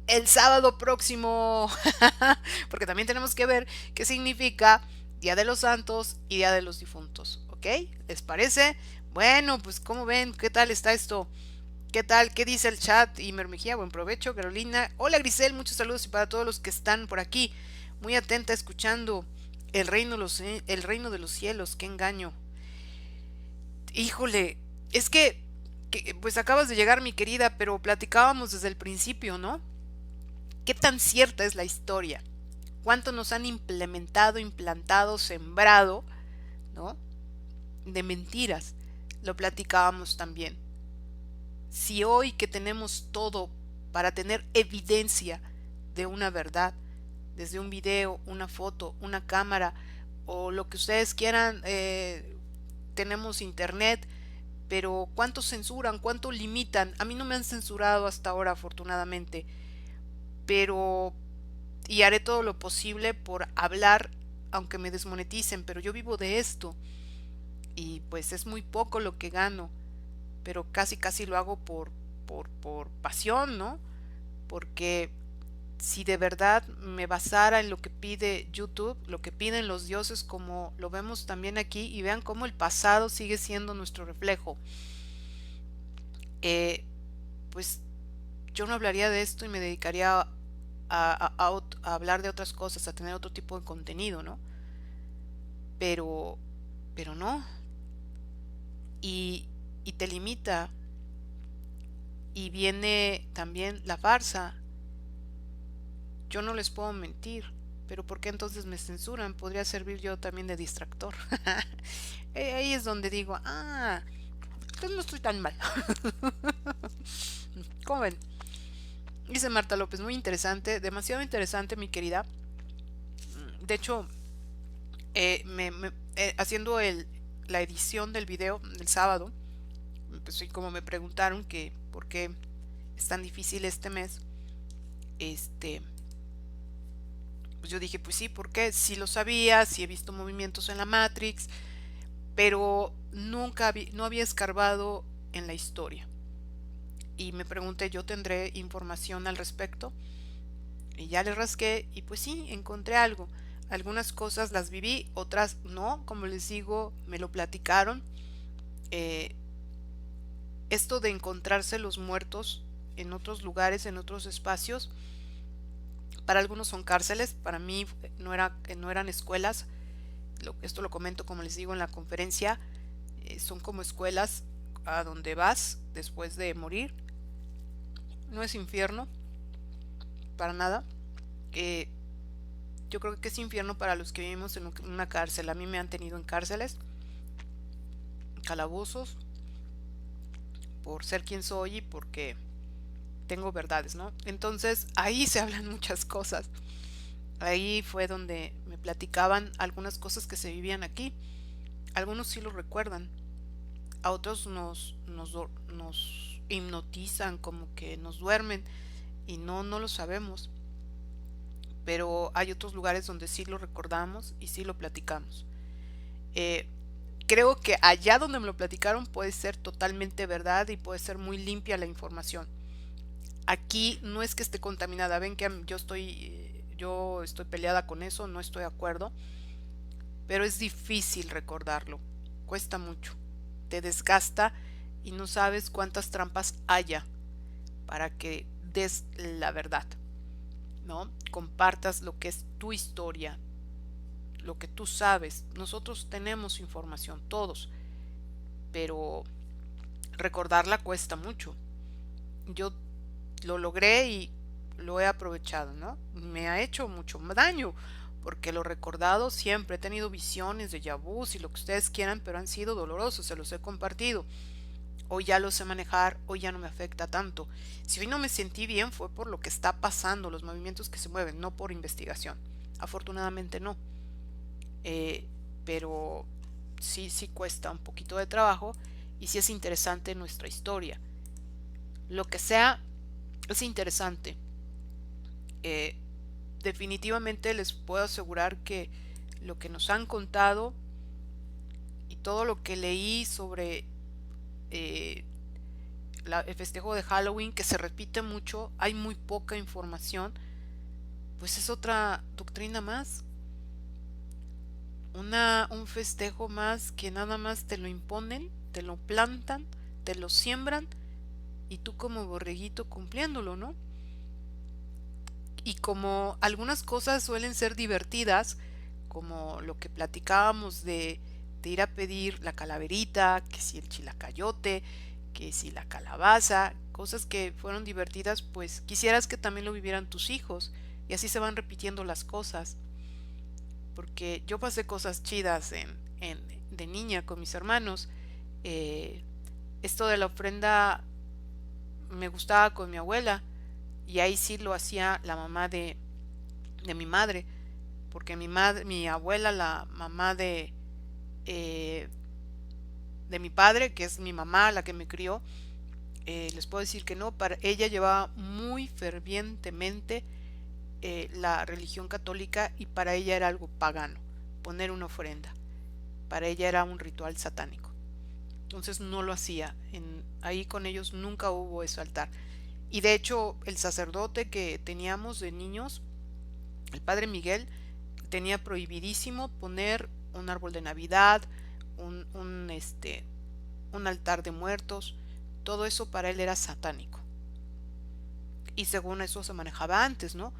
el sábado próximo? Porque también tenemos que ver qué significa Día de los Santos y Día de los Difuntos, ¿ok? ¿Les parece? Bueno, pues como ven, ¿qué tal está esto? ¿Qué tal? ¿Qué dice el chat? Imer Mejía, buen provecho. Carolina, hola Grisel, muchos saludos y para todos los que están por aquí, muy atenta escuchando el reino de los cielos, qué engaño. Híjole, es que pues acabas de llegar mi querida, pero platicábamos desde el principio, ¿no? ¿Qué tan cierta es la historia? ¿Cuánto nos han implementado, implantado, sembrado, ¿no? De mentiras. Lo platicábamos también. Si hoy que tenemos todo para tener evidencia de una verdad, desde un video, una foto, una cámara o lo que ustedes quieran, tenemos internet, pero ¿cuánto censuran? ¿Cuánto limitan? A mí no me han censurado hasta ahora, afortunadamente, pero y haré todo lo posible por hablar, aunque me desmoneticen, pero yo vivo de esto y pues es muy poco lo que gano, pero casi casi lo hago por pasión, ¿no? Porque si de verdad me basara en lo que pide YouTube, lo que piden los dioses, como lo vemos también aquí, y vean cómo el pasado sigue siendo nuestro reflejo, eh, pues yo no hablaría de esto y me dedicaría a hablar de otras cosas, a tener otro tipo de contenido, ¿no? Pero, pero no, y te limita, y viene también la farsa. Yo no les puedo mentir, pero ¿por qué entonces me censuran? Podría servir yo también de distractor. Ahí es donde digo, pues no estoy tan mal. ¿Cómo ven? Dice Marta López, muy interesante, demasiado interesante, mi querida. De hecho, haciendo la edición del video del sábado, pues como me preguntaron que por qué es tan difícil este mes, pues yo dije, pues sí, ¿por qué? Si lo sabía, si he visto movimientos en la Matrix, pero no había escarbado en la historia. Y me pregunté, ¿yo tendré información al respecto? Y ya le rasqué y pues sí, encontré algo. Algunas cosas las viví, otras no, como les digo, me lo platicaron. Eh, Esto de encontrarse los muertos en otros lugares, en otros espacios, para algunos son cárceles, para mí no eran escuelas. Esto lo comento como les digo en la conferencia, son como escuelas a donde vas después de morir. No es infierno, para nada. Eh, yo creo que es infierno para los que vivimos en una cárcel. A mí me han tenido en cárceles, calabozos, por ser quien soy y porque tengo verdades, ¿no? Entonces ahí se hablan muchas cosas. Ahí fue donde me platicaban algunas cosas que se vivían aquí. Algunos sí lo recuerdan, a otros nos hipnotizan, como que nos duermen y no lo sabemos. Pero hay otros lugares donde sí lo recordamos y sí lo platicamos. Eh, Creo que allá donde me lo platicaron puede ser totalmente verdad y puede ser muy limpia la información. Aquí no es que esté contaminada, ven que yo estoy peleada con eso, no estoy de acuerdo, pero es difícil recordarlo, cuesta mucho, te desgasta y no sabes cuántas trampas haya para que des la verdad, ¿no? Compartas lo que es tu historia, lo que tú sabes. Nosotros tenemos información, todos, pero recordarla cuesta mucho. Yo lo logré y lo he aprovechado, ¿no? Me ha hecho mucho daño, porque lo he recordado siempre, he tenido visiones de yabús y lo que ustedes quieran, pero han sido dolorosos, se los he compartido. Hoy ya lo sé manejar, hoy ya no me afecta tanto. Si hoy no me sentí bien fue por lo que está pasando, los movimientos que se mueven, no por investigación. Afortunadamente no. Eh, pero sí cuesta un poquito de trabajo y sí es interesante nuestra historia. Lo que sea, es interesante. Eh, Definitivamente les puedo asegurar que lo que nos han contado y todo lo que leí sobre eh, el festejo de Halloween, que se repite mucho, hay muy poca información, pues es otra doctrina más, un festejo más que nada más te lo imponen, te lo plantan, te lo siembran y tú como borreguito cumpliéndolo, ¿no? Y como algunas cosas suelen ser divertidas, como lo que platicábamos de ir a pedir la calaverita, que si el chilacayote, que si la calabaza, cosas que fueron divertidas, pues quisieras que también lo vivieran tus hijos y así se van repitiendo las cosas. Porque yo pasé cosas chidas de niña con mis hermanos. Eh, Esto de la ofrenda me gustaba con mi abuela y ahí sí lo hacía la mamá de mi madre, porque mi abuela, la mamá eh, de mi padre, que es mi mamá, la que me crió, les puedo decir que no, para ella llevaba muy fervientemente la religión católica y para ella era algo pagano, poner una ofrenda. Para ella era un ritual satánico. Entonces no lo hacía. Ahí con ellos nunca hubo ese altar. Y de hecho, el sacerdote que teníamos de niños, el padre Miguel, tenía prohibidísimo poner un árbol de Navidad, un altar de muertos. Todo eso para él era satánico. Y según eso se manejaba antes, ¿no?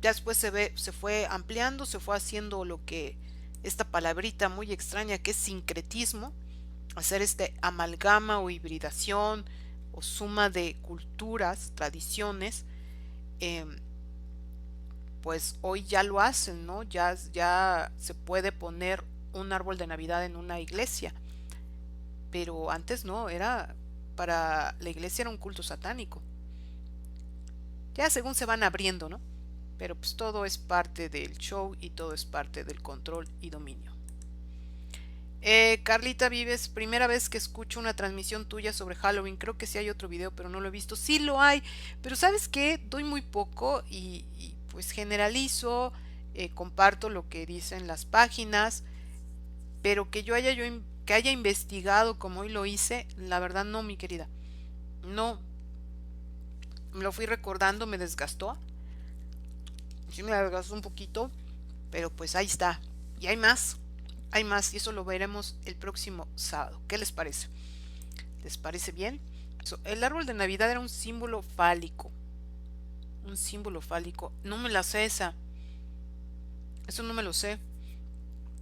Ya después se fue ampliando, se fue haciendo lo que esta palabrita muy extraña que es sincretismo, hacer este amalgama o hibridación o suma de culturas, tradiciones, eh, pues hoy ya lo hacen, ¿no? Ya se puede poner un árbol de Navidad en una iglesia, pero antes no, para la iglesia era un culto satánico. Ya según se van abriendo, ¿no? Pero pues todo es parte del show y todo es parte del control y dominio. Carlita Vives, primera vez que escucho una transmisión tuya sobre Halloween. Creo que sí hay otro video, pero no lo he visto. Sí lo hay, pero ¿sabes qué? Doy muy poco pues generalizo, comparto lo que dicen las páginas. pero que haya investigado como hoy lo hice, la verdad no, mi querida. No, lo fui recordando, me desgastó. Sí me desgastó un poquito, pero pues ahí está. Y hay más, y eso lo veremos el próximo sábado. ¿Qué les parece? ¿Les parece bien? El árbol de Navidad era un símbolo fálico. Un símbolo fálico. No me la sé esa. Eso no me lo sé.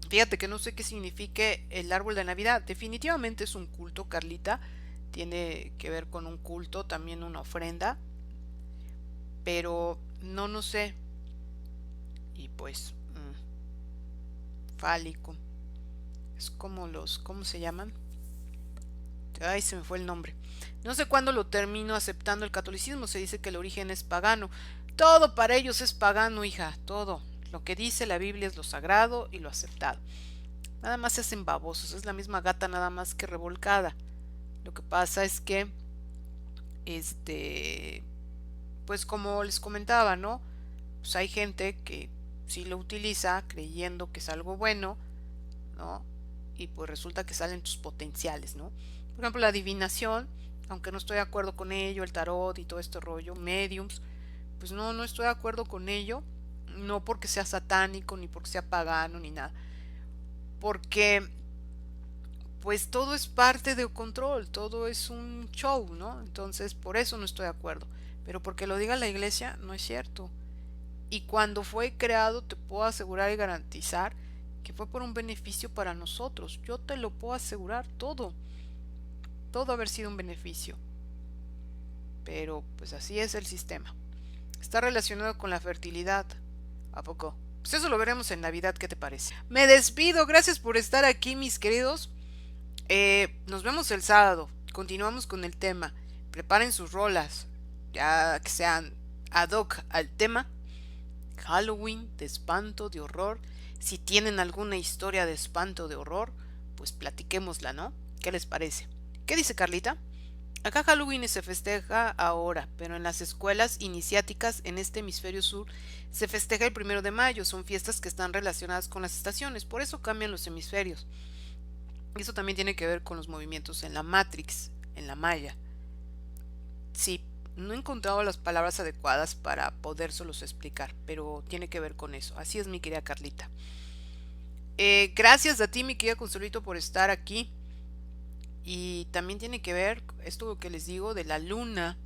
Fíjate que no sé qué signifique el árbol de Navidad. Definitivamente es un culto, Carlita. Tiene que ver con un culto, también una ofrenda. Pero no sé. Y pues, fálico. Es como ¿cómo se llaman? Ay, se me fue el nombre. No sé cuándo lo termino aceptando el catolicismo. Se dice que el origen es pagano. Todo para ellos es pagano, hija. Todo. Lo que dice la Biblia es lo sagrado y lo aceptado. Nada más se hacen babosos. Es la misma gata nada más que revolcada. Lo que pasa es que, este, pues como les comentaba, ¿no? Pues hay gente que sí lo utiliza creyendo que es algo bueno, ¿no? Y pues resulta que salen tus potenciales, ¿no? Por ejemplo, la adivinación, aunque no estoy de acuerdo con ello, el tarot y todo este rollo, mediums, pues no estoy de acuerdo con ello, no porque sea satánico, ni porque sea pagano, ni nada, porque pues todo es parte de control, todo es un show, ¿no? Entonces, por eso no estoy de acuerdo. Pero porque lo diga la iglesia, no es cierto. Y cuando fue creado, te puedo asegurar y garantizar que fue por un beneficio para nosotros. Yo te lo puedo asegurar todo haber sido un beneficio. Pero pues así es el sistema. Está relacionado con la fertilidad. ¿A poco? Pues eso lo veremos en Navidad, ¿qué te parece? Me despido, gracias por estar aquí, mis queridos. Nos vemos el sábado. Continuamos con el tema. Preparen sus rolas, ya que sean ad hoc al tema. Halloween, de espanto, de horror. Si tienen alguna historia de espanto, de horror, pues platiquémosla, ¿no? ¿Qué les parece? ¿Qué dice Carlita? Acá Halloween se festeja ahora, pero en las escuelas iniciáticas en este hemisferio sur se festeja el 1 de mayo. Son fiestas que están relacionadas con las estaciones, por eso cambian los hemisferios. Y eso también tiene que ver con los movimientos en la Matrix, en la malla. Sí, no he encontrado las palabras adecuadas para podérselos explicar, pero tiene que ver con eso. Así es, mi querida Carlita. Gracias a ti, mi querida Consuelito, por estar aquí. Y también tiene que ver esto que les digo de la luna,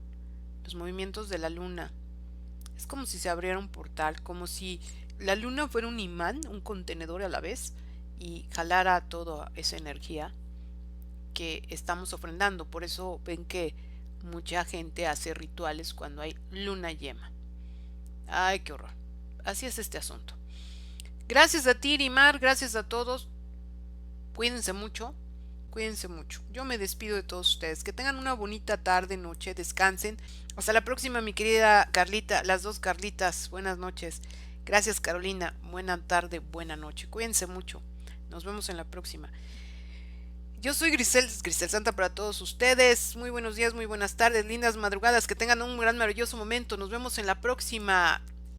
los movimientos de la luna. Es como si se abriera un portal, como si la luna fuera un imán, un contenedor a la vez, y jalara toda esa energía que estamos ofrendando. Por eso ven que mucha gente hace rituales cuando hay luna llena. Ay, qué horror. Así es este asunto. Gracias a ti, Rimar, gracias a todos. Cuídense mucho, cuídense mucho. Yo me despido de todos ustedes. Que tengan una bonita tarde, noche, descansen. Hasta la próxima, mi querida Carlita, las dos Carlitas. Buenas noches. Gracias, Carolina. Buena tarde, buena noche. Cuídense mucho. Nos vemos en la próxima. Yo soy Grisel Santa para todos ustedes. Muy buenos días, muy buenas tardes, lindas madrugadas. Que tengan un gran maravilloso momento. Nos vemos en la próxima.